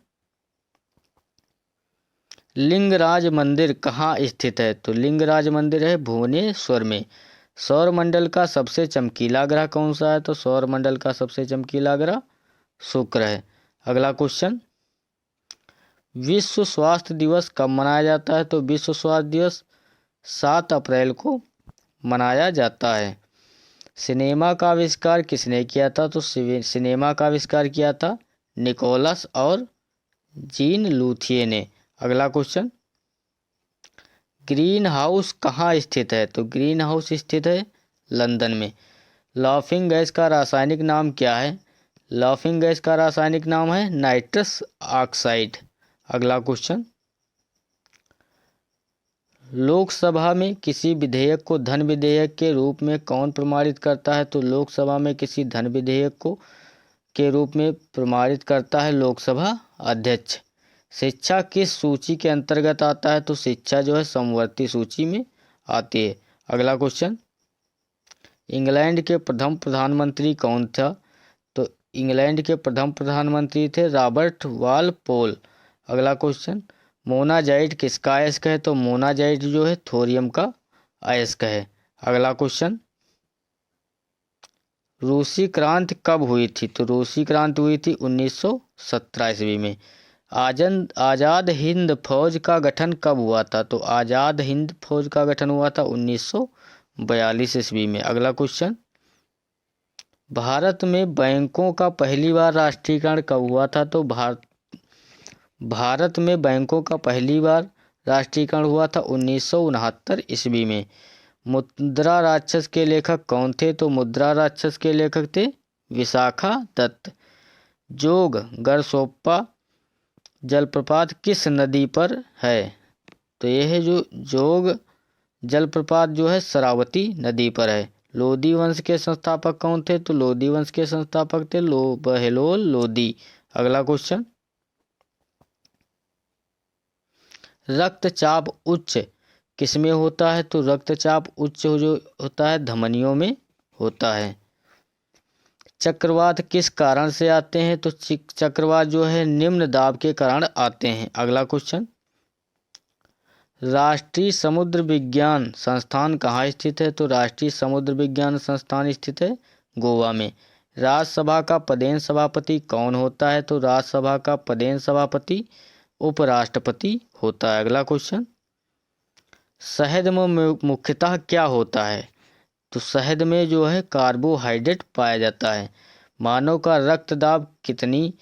लिंगराज मंदिर कहाँ स्थित है? तो लिंगराज मंदिर है भुवनेश्वर में। सौर मंडल का सबसे चमकीला ग्रह कौन सा है? तो सौर मंडल का सबसे चमकीला ग्रह शुक्र है। अगला क्वेश्चन, विश्व स्वास्थ्य दिवस कब मनाया जाता है? तो विश्व स्वास्थ्य दिवस 7 अप्रैल को मनाया जाता है। सिनेमा का आविष्कार किसने किया था? तो सिनेमा का आविष्कार किया था निकोलस और जीन लूथिए ने। अगला क्वेश्चन, ग्रीन हाउस कहाँ स्थित है? तो ग्रीन हाउस स्थित है लंदन में। लाफिंग गैस का रासायनिक नाम क्या है? लाफिंग गैस का रासायनिक नाम है नाइट्रस ऑक्साइड। अगला क्वेश्चन, लोकसभा में किसी विधेयक को धन विधेयक के रूप में कौन प्रमाणित करता है? तो लोकसभा में किसी धन विधेयक को के रूप में प्रमाणित करता है लोकसभा अध्यक्ष। शिक्षा किस सूची के अंतर्गत आता है? तो शिक्षा जो है समवर्ती सूची में आती है। अगला क्वेश्चन, इंग्लैंड के प्रथम प्रधानमंत्री कौन था? तो इंग्लैंड के प्रथम प्रधानमंत्री थे रॉबर्ट वालपोल। अगला क्वेश्चन, मोनाजाइट किसका अयस्क है? तो मोनाजाइट जो है थोरियम का अयस्क है। अगला क्वेश्चन, रूसी क्रांति कब हुई थी? तो रूसी क्रांति हुई थी 1917 ईस्वी में। आज़ाद हिंद फौज का गठन कब हुआ था? तो आज़ाद हिंद फौज का गठन हुआ था 1942 ईस्वी में। अगला क्वेश्चन, भारत में बैंकों का पहली बार राष्ट्रीयकरण कब हुआ था? तो भारत में बैंकों का पहली बार राष्ट्रीयकरण हुआ था 1969 ईस्वी में। मुद्रा राक्षस के लेखक कौन थे? तो मुद्रा राक्षस के लेखक थे विशाखा दत्त। जोग गरसोप्पा जलप्रपात किस नदी पर है? तो यह है जो जोग जलप्रपात जो है शरावती नदी पर है। लोदी वंश के संस्थापक कौन थे? तो लोदी वंश के संस्थापक थे बहलोल लोदी। अगला क्वेश्चन, रक्तचाप उच्च किसमें होता है? तो रक्तचाप उच्च जो होता है धमनियों में होता है। चक्रवात किस कारण से आते हैं? तो चक्रवात जो है निम्न दाब के कारण आते हैं। अगला क्वेश्चन, राष्ट्रीय समुद्र विज्ञान संस्थान कहाँ स्थित है? तो राष्ट्रीय समुद्र विज्ञान संस्थान स्थित है गोवा में। राज्यसभा का पदेन सभापति कौन होता है? तो राज्यसभा का पदेन सभापति उपराष्ट्रपति होता है। अगला क्वेश्चन, शहद में मुख्यतः क्या होता है? तो शहद में जो है कार्बोहाइड्रेट पाया जाता है। मानव का रक्त दाब कितनी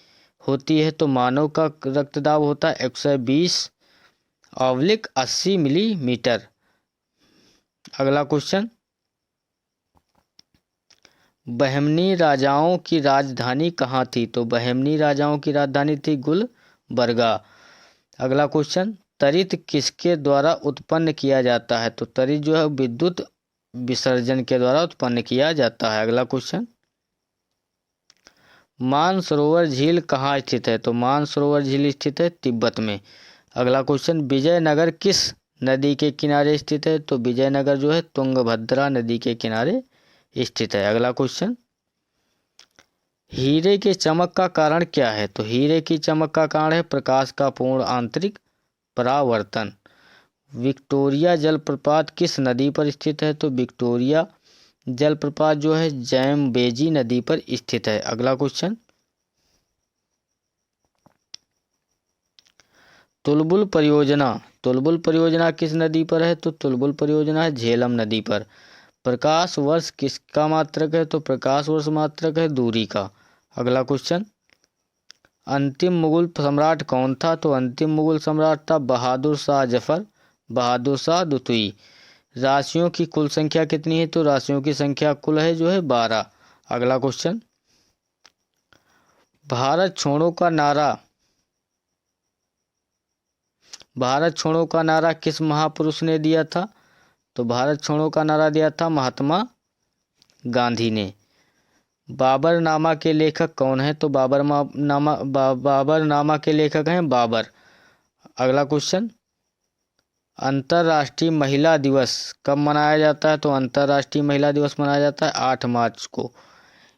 होती है? तो मानव का रक्त दाब होता है 120/80 मिलीमीटर। अगला क्वेश्चन, बहमनी राजाओं की राजधानी कहाँ थी? तो बहमनी राजाओं की राजधानी थी गुलबर्गा। अगला क्वेश्चन, तरित किसके द्वारा उत्पन्न किया जाता है? तो तरित जो है विद्युत विसर्जन के द्वारा उत्पन्न किया जाता है। अगला क्वेश्चन, मानसरोवर झील कहाँ स्थित है? तो मानसरोवर झील स्थित है तिब्बत में। अगला क्वेश्चन, विजयनगर किस नदी के किनारे स्थित है? तो विजयनगर जो है तुंगभद्रा नदी के किनारे स्थित है। अगला क्वेश्चन, हीरे के चमक का कारण क्या है? तो हीरे की चमक का कारण है प्रकाश का पूर्ण आंतरिक परावर्तन। विक्टोरिया जलप्रपात किस नदी पर स्थित है? तो विक्टोरिया जलप्रपात जो है जैम्बेजी नदी पर स्थित है। अगला क्वेश्चन, तुलबुल परियोजना किस नदी पर है? तो तुलबुल परियोजना है झेलम नदी पर। प्रकाश वर्ष किसका मात्रक है? तो प्रकाश वर्ष मात्रक है दूरी का। अगला क्वेश्चन, अंतिम मुगल सम्राट कौन था? तो अंतिम मुगल सम्राट था बहादुर शाह जफर बहादुर शाह दुतुई। राशियों की कुल संख्या कितनी है? तो राशियों की संख्या कुल है जो है 12। अगला क्वेश्चन, भारत छोड़ो का नारा किस महापुरुष ने दिया था? तो भारत छोड़ो का नारा दिया था महात्मा गांधी ने। बाबरनामा के लेखक कौन है? तो बाबरनामा के लेखक हैं बाबर। अगला क्वेश्चन, अंतर्राष्ट्रीय महिला दिवस कब मनाया जाता है? तो अंतर्राष्ट्रीय महिला दिवस मनाया जाता है 8 मार्च को।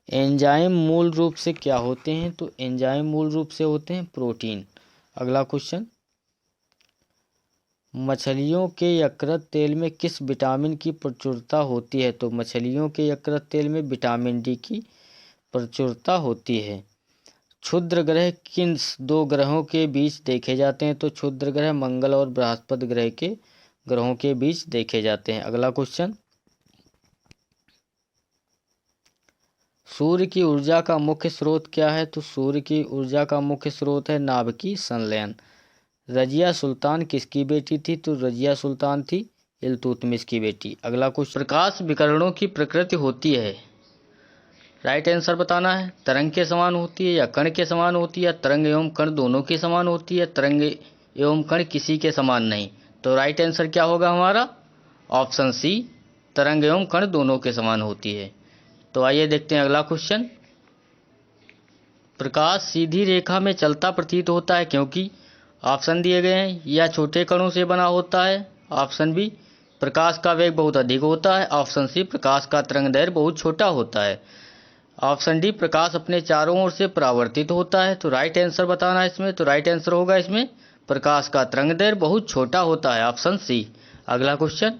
एंजाइम मूल रूप से क्या होते हैं? तो एंजाइम मूल रूप से होते हैं प्रोटीन। अगला क्वेश्चन, मछलियों के यकृत तेल में किस विटामिन की प्रचुरता होती है? तो मछलियों के यकृत तेल में विटामिन डी की प्रचुरता होती है। क्षुद्र ग्रह किन 2 ग्रहों के बीच देखे जाते हैं? तो क्षुद्र ग्रह मंगल और बृहस्पति ग्रह के ग्रहों के बीच देखे जाते हैं। अगला क्वेश्चन, सूर्य की ऊर्जा का मुख्य स्रोत क्या है? तो सूर्य की ऊर्जा का मुख्य स्रोत है नाभिकीय संलयन। रजिया सुल्तान किसकी बेटी थी? तो रजिया सुल्तान थी इल्तुतमिश की बेटी। अगला क्वेश्चन, प्रकाश विकिरणों की प्रकृति होती है, राइट आंसर बताना है। तरंग के समान होती है या कण के समान होती है या तरंग एवं कण दोनों के समान होती है, तरंग एवं कण किसी के समान नहीं। तो राइट आंसर क्या होगा हमारा? ऑप्शन सी, तरंग एवं कण दोनों के समान होती है। तो आइए देखते हैं अगला क्वेश्चन, प्रकाश सीधी रेखा में चलता प्रतीत होता है क्योंकि ऑप्शन दिए गए हैं, या छोटे कणों से बना होता है, ऑप्शन बी प्रकाश का वेग बहुत अधिक होता है, ऑप्शन सी प्रकाश का तरंगदैर्घ्य बहुत छोटा होता है, ऑप्शन डी प्रकाश अपने चारों ओर से परावर्तित होता है। तो राइट आंसर बताना है इसमें। तो राइट आंसर होगा इसमें प्रकाश का तरंगदैर्घ्य बहुत छोटा होता है, ऑप्शन सी। अगला क्वेश्चन,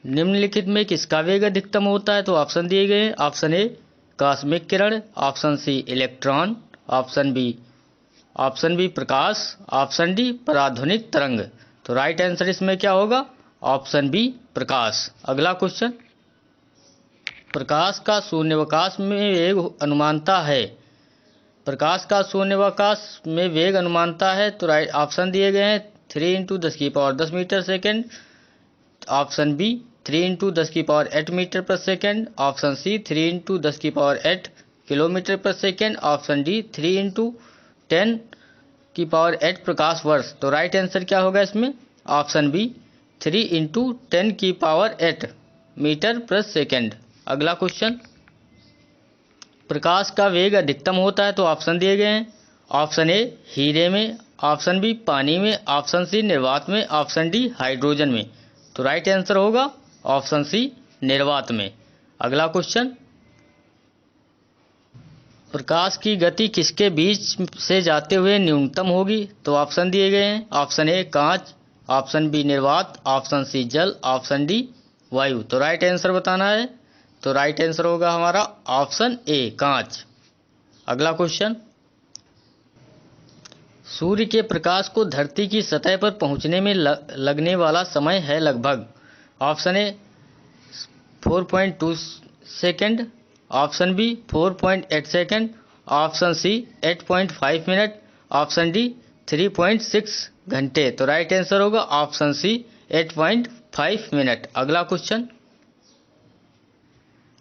निम्नलिखित में किसका वेग अधिकतम होता है? तो ऑप्शन दिए गए हैं, ऑप्शन ए कॉस्मिक किरण, option C electron, option B प्रकाश, ऑप्शन डी पराध्वनिक तरंग। तो राइट आंसर इसमें क्या होगा? ऑप्शन बी प्रकाश। अगला क्वेश्चन, प्रकाश का शून्यावकाश में वेग अनुमानता है, प्रकाश का शून्यावकाश में वेग अनुमानता है। तो राइट ऑप्शन दिए गए हैं 3 × 10 metre second, option B 3 × 10 metre पर सेकेंड, ऑप्शन सी 3 × 10 किलोमीटर पर सेकेंड, ऑप्शन डी 3 × 10 प्रकाश वर्ष। तो राइट आंसर क्या होगा इसमें? ऑप्शन बी 3 × 10 मीटर पर सेकेंड। अगला क्वेश्चन, प्रकाश का वेग अधिकतम होता है। तो ऑप्शन दिए गए हैं, ऑप्शन ए हीरे में, ऑप्शन बी पानी में, ऑप्शन सी निर्वात में, ऑप्शन डी हाइड्रोजन में। तो राइट आंसर होगा ऑप्शन सी निर्वात में। अगला क्वेश्चन, प्रकाश की गति किसके बीच से जाते हुए न्यूनतम होगी? तो ऑप्शन दिए गए हैं, ऑप्शन ए कांच, ऑप्शन बी निर्वात, ऑप्शन सी जल, ऑप्शन डी वायु। तो राइट आंसर बताना है। तो राइट आंसर होगा हमारा ऑप्शन ए कांच। अगला क्वेश्चन, सूर्य के प्रकाश को धरती की सतह पर पहुंचने में लगने वाला समय है लगभग, option A 4.2 second, option B 4.8 second, option C 8.5 minute, option D 3.6 घंटे। तो राइट आंसर होगा ऑप्शन सी 8.5 मिनट। अगला क्वेश्चन,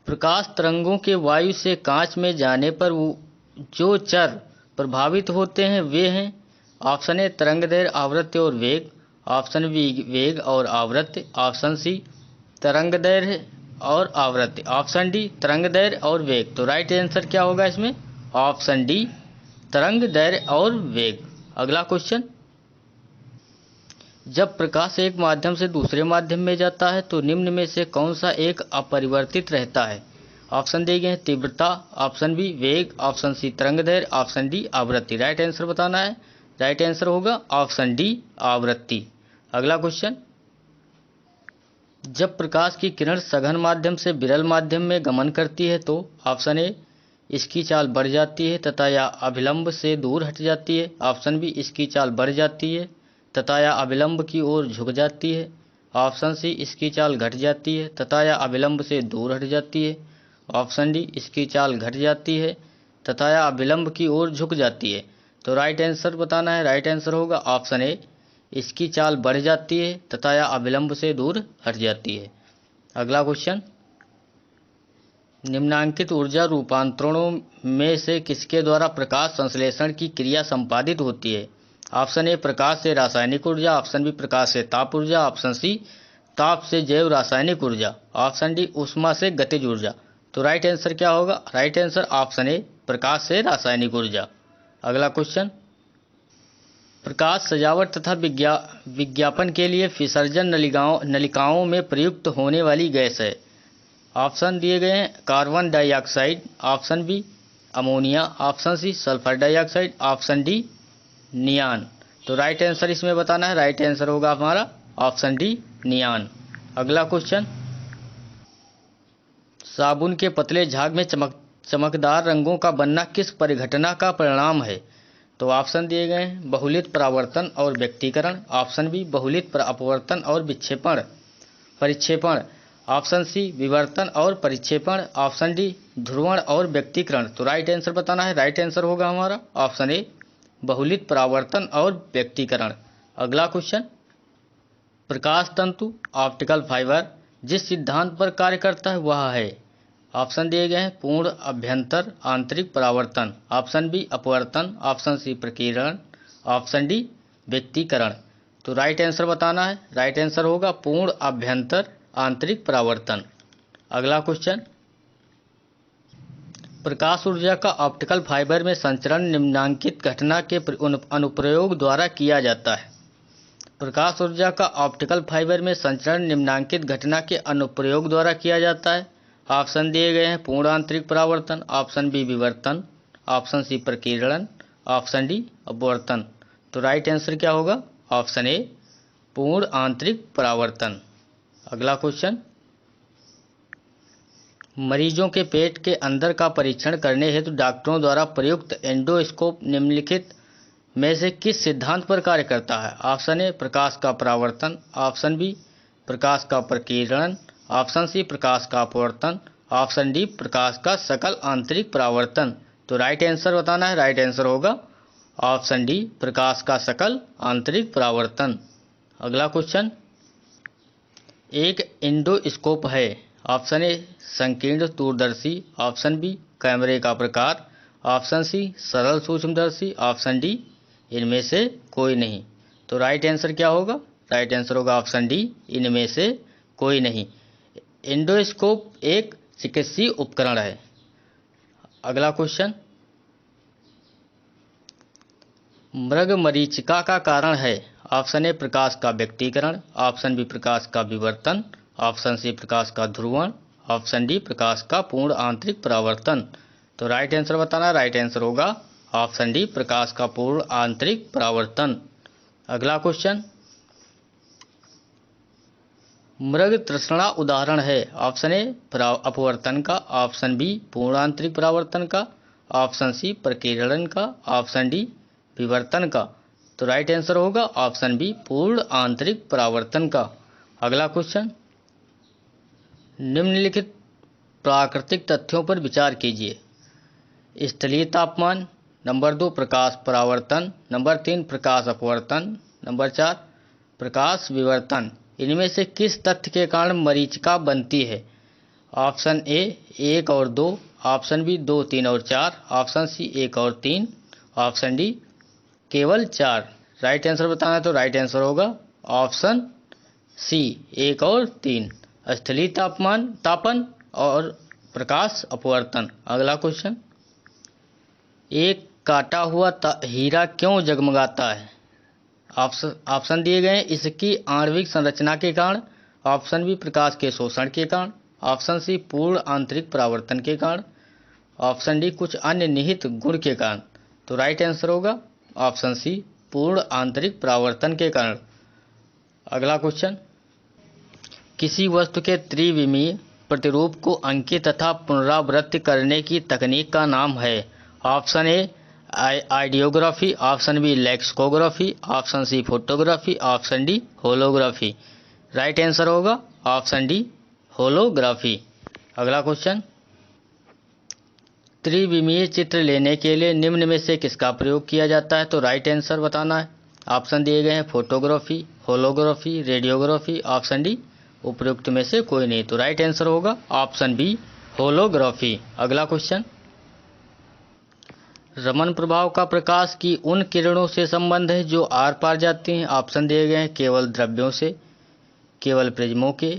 प्रकाश तरंगों के वायु से कांच में जाने पर जो चर प्रभावित होते हैं वे हैं, ऑप्शन ए तरंगदैर्घ्य, आवृत्ति और वेग, ऑप्शन बी वेग और आवृत्ति, ऑप्शन सी तरंगदैर्घ्य और आवृत्ति, ऑप्शन डी तरंगदैर्घ्य और वेग। तो राइट आंसर क्या होगा इसमें? ऑप्शन डी तरंगदैर्घ्य और वेग। अगला क्वेश्चन, जब प्रकाश एक माध्यम से दूसरे माध्यम में जाता है तो निम्न में से कौन सा एक अपरिवर्तित रहता है? ऑप्शन दिए गए हैं, तीव्रता, ऑप्शन बी वेग, ऑप्शन सी तरंगदैर्घ्य, ऑप्शन डी आवृत्ति। राइट आंसर बताना है। राइट आंसर होगा ऑप्शन डी आवृत्ति। अगला क्वेश्चन, जब प्रकाश की किरण सघन माध्यम से विरल माध्यम में गमन करती है तो ऑप्शन ए इसकी चाल बढ़ जाती है तथा या अभिलंब से दूर हट जाती है, ऑप्शन बी इसकी चाल बढ़ जाती है तथा या अभिलंब की ओर झुक जाती है, ऑप्शन सी इसकी चाल घट जाती है तथा या अभिलंब से दूर हट जाती है, ऑप्शन डी इसकी चाल घट जाती है तथा या अभिलंब की ओर झुक जाती है। तो राइट आंसर बताना है। राइट आंसर होगा ऑप्शन ए इसकी चाल बढ़ जाती है तथा या अभिलंब से दूर हट जाती है। अगला क्वेश्चन, निम्नांकित ऊर्जा रूपांतरणों में से किसके द्वारा प्रकाश संश्लेषण की क्रिया संपादित होती है? ऑप्शन ए प्रकाश से रासायनिक ऊर्जा, ऑप्शन बी प्रकाश से ताप ऊर्जा, ऑप्शन सी ताप से जैव रासायनिक ऊर्जा, ऑप्शन डी ऊष्मा से गतिज ऊर्जा। तो राइट आंसर क्या होगा? राइट आंसर ऑप्शन ए प्रकाश से रासायनिक ऊर्जा। अगला क्वेश्चन, प्रकाश सजावट तथा विज्ञापन के लिए विसर्जन नलिकाओं में प्रयुक्त होने वाली गैस है। ऑप्शन दिए गए हैं carbon dioxide, option B ammonia, option C sulphur dioxide, option D neon. तो राइट आंसर इसमें बताना है, राइट आंसर होगा हमारा ऑप्शन डी नियान। अगला क्वेश्चन, साबुन के पतले झाग में चमकदार रंगों का बनना किस परिघटना का परिणाम है? तो ऑप्शन दिए गए हैं बहुलित परावर्तन और व्यक्तीकरण, ऑप्शन बी बहुलित अपवर्तन और परिक्षेपण, ऑप्शन सी विवर्तन और परिक्षेपण, ऑप्शन डी ध्रुवण और व्यक्तीकरण। तो राइट आंसर बताना है, राइट आंसर होगा हमारा ऑप्शन ए बहुलित परावर्तन और व्यक्तीकरण। अगला क्वेश्चन, प्रकाश तंतु ऑप्टिकल फाइबर जिस सिद्धांत पर कार्य करता है वह है? ऑप्शन दिए गए हैं पूर्ण अभ्यंतर आंतरिक परावर्तन, ऑप्शन बी अपवर्तन, ऑप्शन सी प्रकीर्णन, ऑप्शन डी व्यक्तीकरण। तो राइट आंसर बताना है, राइट आंसर होगा पूर्ण अभ्यंतर आंतरिक परावर्तन। अगला क्वेश्चन, प्रकाश ऊर्जा का ऑप्टिकल फाइबर में संचरण निम्नांकित घटना के अनुप्रयोग द्वारा किया जाता है। प्रकाश ऊर्जा का ऑप्टिकल फाइबर में संचरण निम्नांकित घटना के अनुप्रयोग द्वारा किया जाता है। ऑप्शन दिए गए हैं पूर्ण आंतरिक परावर्तन, ऑप्शन बी विवर्तन, ऑप्शन सी प्रकीर्णन, ऑप्शन डी अपवर्तन। तो राइट आंसर क्या होगा? ऑप्शन ए पूर्ण आंतरिक परावर्तन। अगला क्वेश्चन, मरीजों के पेट के अंदर का परीक्षण करने हेतु डॉक्टरों द्वारा प्रयुक्त एंडोस्कोप निम्नलिखित में से किस सिद्धांत पर कार्य करता है? ऑप्शन ए प्रकाश का परावर्तन, ऑप्शन बी प्रकाश का प्रकीर्णन, ऑप्शन सी प्रकाश का अपवर्तन, ऑप्शन डी प्रकाश का सकल आंतरिक परावर्तन। तो राइट आंसर बताना है, राइट आंसर होगा ऑप्शन डी प्रकाश का सकल आंतरिक परावर्तन। अगला क्वेश्चन, एक एंडोस्कोप है। ऑप्शन ए संकीर्ण दूरदर्शी, ऑप्शन बी कैमरे का प्रकार, ऑप्शन सी सरल सूक्ष्मदर्शी, ऑप्शन डी इनमें से कोई नहीं। तो राइट आंसर क्या होगा? राइट आंसर होगा ऑप्शन डी इनमें से कोई नहीं। एंडोस्कोप एक चिकित्सीय उपकरण है। अगला क्वेश्चन, मृग मरीचिका का कारण है। ऑप्शन ए प्रकाश का व्यक्तीकरण, ऑप्शन बी प्रकाश का विवर्तन, ऑप्शन सी प्रकाश का ध्रुवण, ऑप्शन डी प्रकाश का पूर्ण आंतरिक परावर्तन। तो राइट आंसर बताना, राइट आंसर होगा ऑप्शन डी प्रकाश का पूर्ण आंतरिक परावर्तन। अगला क्वेश्चन, मृग तृष्णा उदाहरण है। ऑप्शन ए अपवर्तन का, ऑप्शन बी पूर्ण आंतरिक परावर्तन का, ऑप्शन सी प्रकीर्णन का, ऑप्शन डी विवर्तन का। तो राइट आंसर होगा ऑप्शन बी पूर्ण आंतरिक परावर्तन का। अगला क्वेश्चन, निम्नलिखित प्राकृतिक तथ्यों पर विचार कीजिए। स्थलीय तापमान, नंबर 2 प्रकाश परावर्तन, नंबर 3 प्रकाश अपवर्तन, नंबर 4 प्रकाश विवर्तन। इनमें से किस तथ्य के कारण मरीचिका बनती है? ऑप्शन ए 1 और 2, ऑप्शन बी 2, 3 और 4, ऑप्शन सी 1 और 3, ऑप्शन डी केवल 4। राइट आंसर बताना है तो राइट आंसर होगा ऑप्शन सी 1 और 3, स्थलीय तापन और प्रकाश अपवर्तन। अगला क्वेश्चन, एक काटा हुआ हीरा क्यों जगमगाता है? ऑप्शन दिए गए हैं इसकी आणविक संरचना के कारण, ऑप्शन बी प्रकाश के शोषण के कारण, ऑप्शन सी पूर्ण आंतरिक परावर्तन के कारण, ऑप्शन डी कुछ अन्य निहित गुण के कारण। तो राइट आंसर होगा ऑप्शन सी पूर्ण आंतरिक परावर्तन के कारण। अगला क्वेश्चन, किसी वस्तु के त्रिविमीय प्रतिरूप को अंकित तथा पुनरावृत्ति करने की तकनीक का नाम है। Option A ideography, option B lexicography, option C photography, option D holography. Right answer होगा ऑप्शन डी होलोग्राफी। अगला क्वेश्चन, त्रिविमीय चित्र लेने के लिए निम्न में से किसका प्रयोग किया जाता है? तो राइट आंसर बताना है। ऑप्शन दिए गए हैं photography, holography, radiography, option D उपयुक्त में से कोई नहीं। तो राइट आंसर होगा ऑप्शन बी होलोग्राफी। अगला क्वेश्चन, रमन प्रभाव का प्रकाश की उन किरणों से संबंध है जो आर पार जाती हैं। ऑप्शन दिए गए हैं केवल द्रव्यों से, केवल प्रिज्मों के,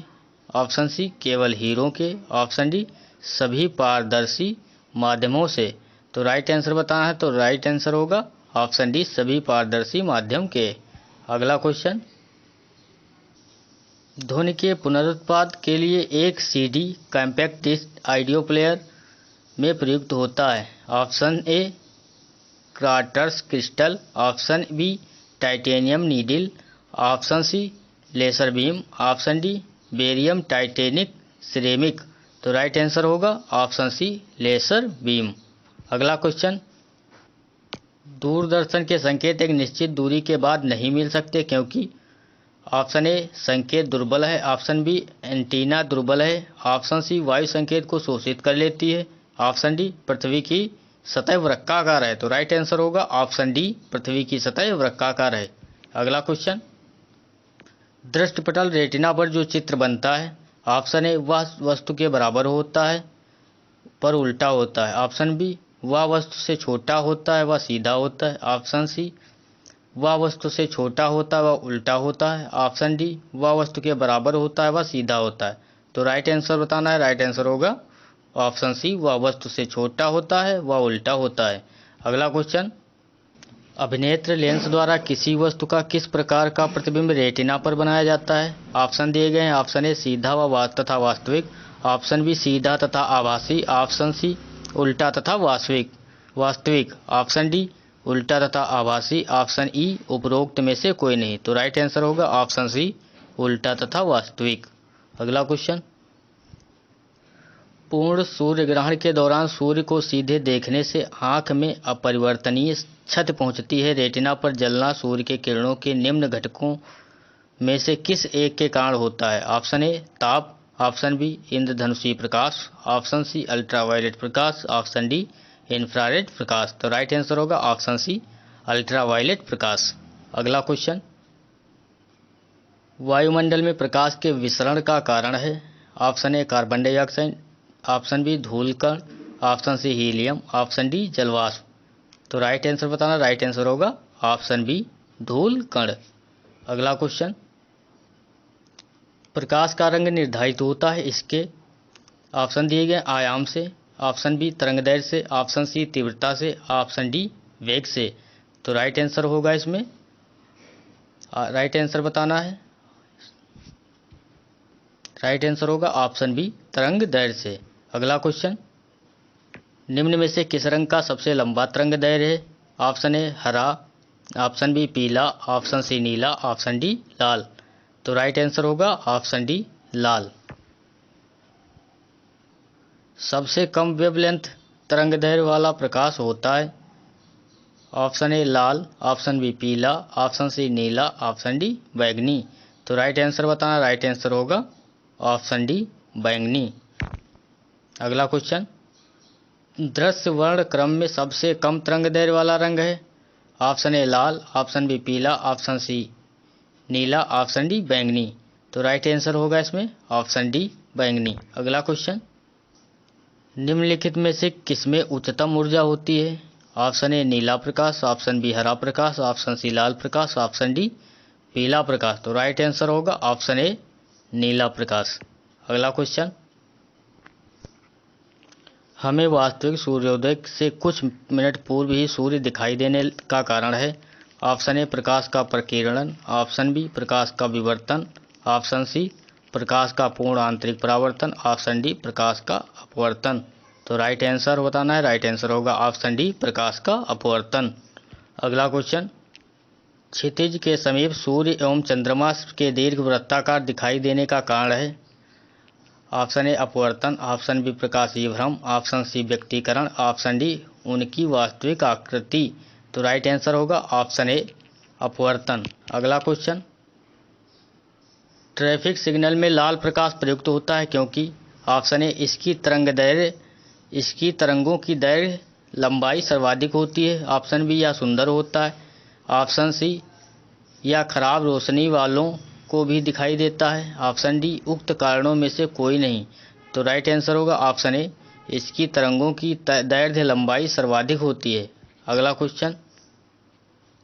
ऑप्शन सी केवल हीरों के, ऑप्शन डी सभी पारदर्शी माध्यमों से। तो राइट आंसर बताना है तो राइट आंसर होगा ऑप्शन डी सभी पारदर्शी माध्यम के। अगला क्वेश्चन, ध्वनि के पुनरुत्पाद के लिए एक CD compact disc audio player में प्रयुक्त होता है। Option A quartz crystal, option B titanium needle, option C laser beam, option D barium titanic ceramic. तो राइट आंसर होगा ऑप्शन सी लेसर बीम। अगला क्वेश्चन, दूरदर्शन के संकेत एक निश्चित दूरी के बाद नहीं मिल सकते क्योंकि ऑप्शन ए संकेत दुर्बल है, ऑप्शन बी एंटीना दुर्बल है, ऑप्शन सी वायु संकेत को शोषित कर लेती है, ऑप्शन डी पृथ्वी की सतह वृत्ताकार है। तो राइट आंसर होगा ऑप्शन डी पृथ्वी की सतह वृत्ताकार है। अगला क्वेश्चन, दृष्टिपटल रेटिना पर जो चित्र बनता है, ऑप्शन ए वह वस्तु के बराबर होता है पर उल्टा होता है, ऑप्शन बी वह वस्तु से छोटा होता है वह सीधा होता है, ऑप्शन सी वह वस्तु से छोटा होता है वह उल्टा होता है, ऑप्शन डी वह वस्तु के बराबर होता है वह सीधा होता है। तो राइट आंसर बताना है। राइट आंसर होगा ऑप्शन सी वह वस्तु से छोटा होता है वह उल्टा होता है। अगला क्वेश्चन, अभिनेत्र लेंस द्वारा किसी वस्तु का किस प्रकार का प्रतिबिंब रेटिना पर बनाया जाता है। ऑप्शन दिए गए हैं, ऑप्शन ए सीधा व तथा वास्तविक, ऑप्शन बी सीधा तथा आभासी, ऑप्शन सी उल्टा तथा वास्तविक, ऑप्शन डी उल्टा तथा आभासी, ऑप्शन ई उपरोक्त में से कोई नहीं। तो राइट आंसर होगा ऑप्शन सी उल्टा तथा वास्तविक। अगला क्वेश्चन, पूर्ण सूर्य ग्रहण के दौरान सूर्य को सीधे देखने से आंख में अपरिवर्तनीय क्षति पहुंचती है। रेटिना पर जलना सूर्य के किरणों के निम्न घटकों में से किस एक के कारण होता है। ऑप्शन ए ताप, ऑप्शन बी इंद्रधनुषी प्रकाश, ऑप्शन सी अल्ट्रावायलेट प्रकाश, ऑप्शन डी इंफ्रारेड प्रकाश। तो राइट आंसर होगा ऑप्शन सी अल्ट्रावायलेट प्रकाश। अगला क्वेश्चन, वायुमंडल में प्रकाश के विसरण का कारण है। Option A carbon dioxide, option B धूलकण, option C helium, option D जलवाष्प। तो राइट आंसर बताना। राइट आंसर होगा ऑप्शन बी धूलकण। अगला क्वेश्चन, प्रकाश का रंग निर्धारित होता है इसके ऑप्शन दिए गए आयाम से, ऑप्शन बी तरंगदैर्घ्य से, ऑप्शन सी तीव्रता से, ऑप्शन डी वेग से। तो राइट आंसर होगा इसमें, राइट आंसर बताना है। राइट आंसर होगा ऑप्शन बी तरंगदैर्घ्य से। अगला क्वेश्चन, निम्न में से किस रंग का सबसे लंबा तरंगदैर्घ्य है। ऑप्शन ए हरा, ऑप्शन बी पीला, ऑप्शन सी नीला, ऑप्शन डी लाल। तो राइट आंसर होगा ऑप्शन डी लाल। सबसे कम वेवलेंथ तरंगदैर्घ्य वाला प्रकाश होता है। ऑप्शन ए लाल, ऑप्शन बी पीला, ऑप्शन सी नीला, ऑप्शन डी बैंगनी। तो राइट आंसर बताना। राइट आंसर होगा ऑप्शन डी बैंगनी। अगला क्वेश्चन, दृश्य वर्ण क्रम में सबसे कम तरंगदैर्घ्य वाला रंग है। ऑप्शन ए लाल, ऑप्शन बी पीला, ऑप्शन सी नीला, ऑप्शन डी बैंगनी। तो राइट आंसर होगा इसमें ऑप्शन डी बैंगनी। अगला क्वेश्चन, निम्नलिखित में से किसमें उच्चतम ऊर्जा होती है। ऑप्शन ए नीला प्रकाश, ऑप्शन बी हरा प्रकाश, ऑप्शन सी लाल प्रकाश, ऑप्शन डी पीला प्रकाश। तो राइट आंसर होगा ऑप्शन ए नीला प्रकाश। अगला क्वेश्चन, हमें वास्तविक सूर्योदय से कुछ मिनट पूर्व ही सूर्य दिखाई देने का कारण है। ऑप्शन ए प्रकाश का प्रकीर्णन, ऑप्शन बी प्रकाश का विवर्तन, ऑप्शन सी प्रकाश का पूर्ण आंतरिक परावर्तन, ऑप्शन डी प्रकाश का अपवर्तन। तो राइट आंसर बताना है। राइट आंसर होगा ऑप्शन डी प्रकाश का अपवर्तन। अगला क्वेश्चन, क्षितिज के समीप सूर्य एवं चंद्रमा के दीर्घ वृत्ताकार दिखाई देने का कारण है। ऑप्शन ए अपवर्तन, ऑप्शन बी प्रकाशीय भ्रम, ऑप्शन सी व्यक्तीकरण, ऑप्शन डी उनकी वास्तविक आकृति। तो राइट आंसर होगा ऑप्शन ए अपवर्तन। अगला क्वेश्चन, ट्रैफिक सिग्नल में लाल प्रकाश प्रयुक्त होता है क्योंकि ऑप्शन ए इसकी तरंगों की दैर्घ्य लंबाई सर्वाधिक होती है, ऑप्शन बी या सुंदर होता है, ऑप्शन सी या खराब रोशनी वालों को भी दिखाई देता है, ऑप्शन डी उक्त कारणों में से कोई नहीं। तो राइट आंसर होगा ऑप्शन ए इसकी तरंगों की दैर्घ्य लंबाई सर्वाधिक होती है। अगला क्वेश्चन,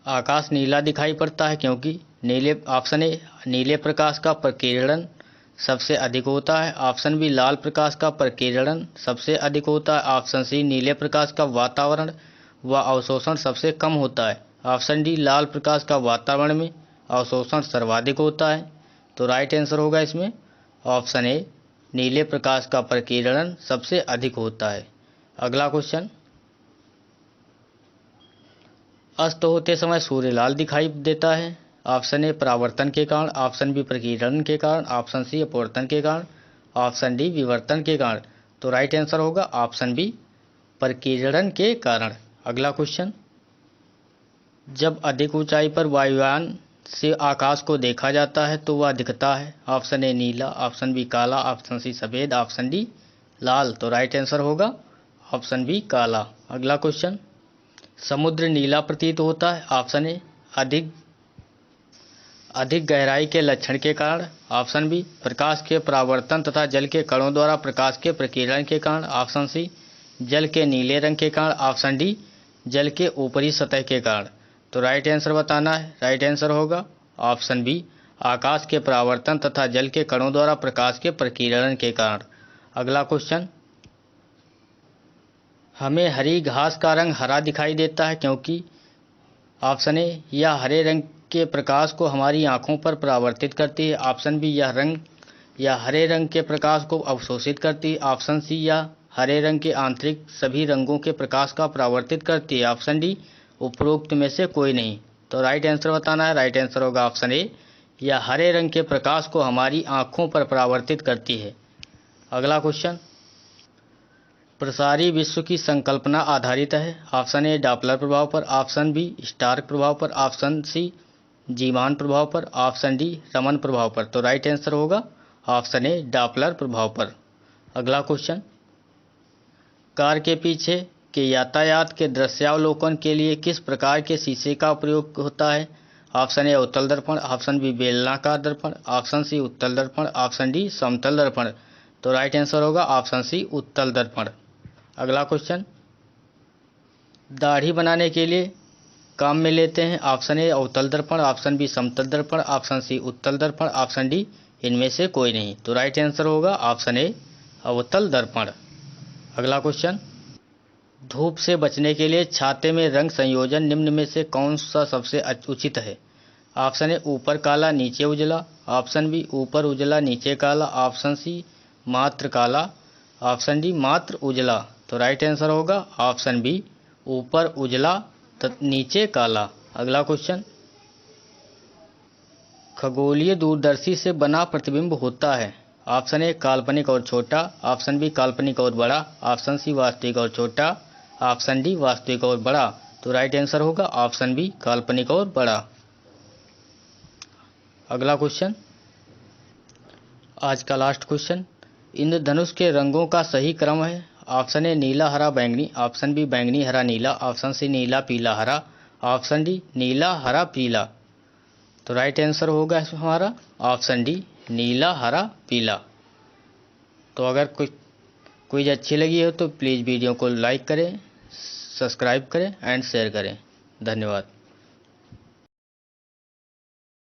आकाश नीला दिखाई पड़ता है क्योंकि ऑप्शन ए नीले प्रकाश का प्रकीर्णन सबसे अधिक होता है, ऑप्शन बी लाल प्रकाश का प्रकीर्णन सबसे अधिक होता है, ऑप्शन सी नीले प्रकाश का वातावरण व अवशोषण सबसे कम होता है? ऑप्शन डी, लाल प्रकाश का वातावरण में अवशोषण सर्वाधिक होता है। तो राइट आंसर होगा इसमें ऑप्शन ए, नीले प्रकाश का प्रकीर्णन सबसे अधिक होता है। अगला क्वेश्चन, अस्त होते समय सूर्य लाल दिखाई देता है? ऑप्शन ए, परावर्तन के कारण, ऑप्शन बी, प्रकीर्णन के कारण, ऑप्शन सी, अपवर्तन के कारण, ऑप्शन डी, विवर्तन के कारण। तो राइट आंसर होगा ऑप्शन बी, प्रकीर्णन के कारण। अगला क्वेश्चन, जब अधिक ऊंचाई पर वायुयान से आकाश को देखा जाता है तो वह दिखता है? ऑप्शन ए, नीला, ऑप्शन बी, काला, ऑप्शन सी, सफेद, ऑप्शन डी, लाल। तो राइट आंसर होगा ऑप्शन बी, काला। अगला क्वेश्चन, समुद्र नीला प्रतीत होता है? ऑप्शन ए, अधिक गहराई के लक्षण के कारण, ऑप्शन बी, प्रकाश के परावर्तन तथा जल के कणों द्वारा प्रकाश के प्रकीर्णन के कारण, ऑप्शन सी, जल के नीले रंग के कारण, ऑप्शन डी, जल के ऊपरी सतह के कारण। तो राइट आंसर बताना है। राइट आंसर होगा ऑप्शन बी, आकाश के परावर्तन तथा जल के कणों द्वारा प्रकाश के प्रकीर्णन के कारण। अगला क्वेश्चन, हमें हरी घास का रंग हरा दिखाई देता है क्योंकि? ऑप्शन ए, यह हरे रंग के प्रकाश को हमारी आंखों पर परावर्तित करती है। ऑप्शन बी, यह हरे रंग के प्रकाश को अवशोषित करती है। ऑप्शन सी, यह हरे रंग के आंतरिक सभी रंगों के प्रकाश का परावर्तित करती है। ऑप्शन डी, उपरोक्त में से कोई नहीं। तो राइट आंसर बताना है। राइट आंसर होगा ऑप्शन ए, यह हरे रंग के प्रकाश को हमारी आंखों पर परावर्तित करती है। अगला क्वेश्चन, प्रसारी विश्व की संकल्पना आधारित है? ऑप्शन ए, डॉपलर प्रभाव पर, ऑप्शन बी, स्टार्क प्रभाव पर, ऑप्शन सी, जीमान प्रभाव पर, ऑप्शन डी, रमन प्रभाव पर। तो राइट आंसर होगा ऑप्शन ए, डॉपलर प्रभाव पर। अगला क्वेश्चन, कार के पीछे के यातायात के दृश्यावलोकन के लिए किस प्रकार के शीशे का प्रयोग होता है? ऑप्शन ए, उत्तल दर्पण, ऑप्शन बी, बेलनाकार दर्पण, ऑप्शन सी, उत्तल दर्पण, ऑप्शन डी, समतल दर्पण। तो राइट आंसर होगा ऑप्शन सी, उत्तल दर्पण। अगला क्वेश्चन, दाढ़ी बनाने के लिए काम में लेते हैं? ऑप्शन ए, अवतल दर्पण, ऑप्शन बी, समतल दर्पण, ऑप्शन सी, उत्तल दर्पण, ऑप्शन डी, इनमें से कोई नहीं। तो राइट आंसर होगा ऑप्शन ए, अवतल दर्पण। अगला क्वेश्चन, धूप से बचने के लिए छाते में रंग संयोजन निम्न में से कौन सा सबसे उचित है? ऑप्शन ए, ऊपर काला नीचे उजला, ऑप्शन बी, ऊपर उजला नीचे काला, ऑप्शन सी, मात्र काला, ऑप्शन डी, मात्र उजला। तो राइट आंसर होगा ऑप्शन बी, ऊपर उजला नीचे काला। अगला क्वेश्चन, खगोलीय दूरदर्शी से बना प्रतिबिंब होता है? ऑप्शन ए, काल्पनिक और छोटा, ऑप्शन बी, काल्पनिक और बड़ा, ऑप्शन सी, वास्तविक और छोटा, ऑप्शन डी, वास्तविक और बड़ा। तो राइट आंसर होगा ऑप्शन बी, काल्पनिक और बड़ा। अगला क्वेश्चन, आज का लास्ट क्वेश्चन, इंद्रधनुष के रंगों का सही क्रम है? ऑप्शन ए, नीला हरा बैंगनी, ऑप्शन बी, बैंगनी हरा नीला, ऑप्शन सी, नीला पीला हरा, ऑप्शन डी, नीला हरा पीला। तो राइट आंसर होगा हमारा ऑप्शन डी, नीला हरा पीला। तो अगर क्विज अच्छी लगी हो तो प्लीज़ वीडियो को लाइक करें, सब्सक्राइब करें एंड शेयर करें। धन्यवाद।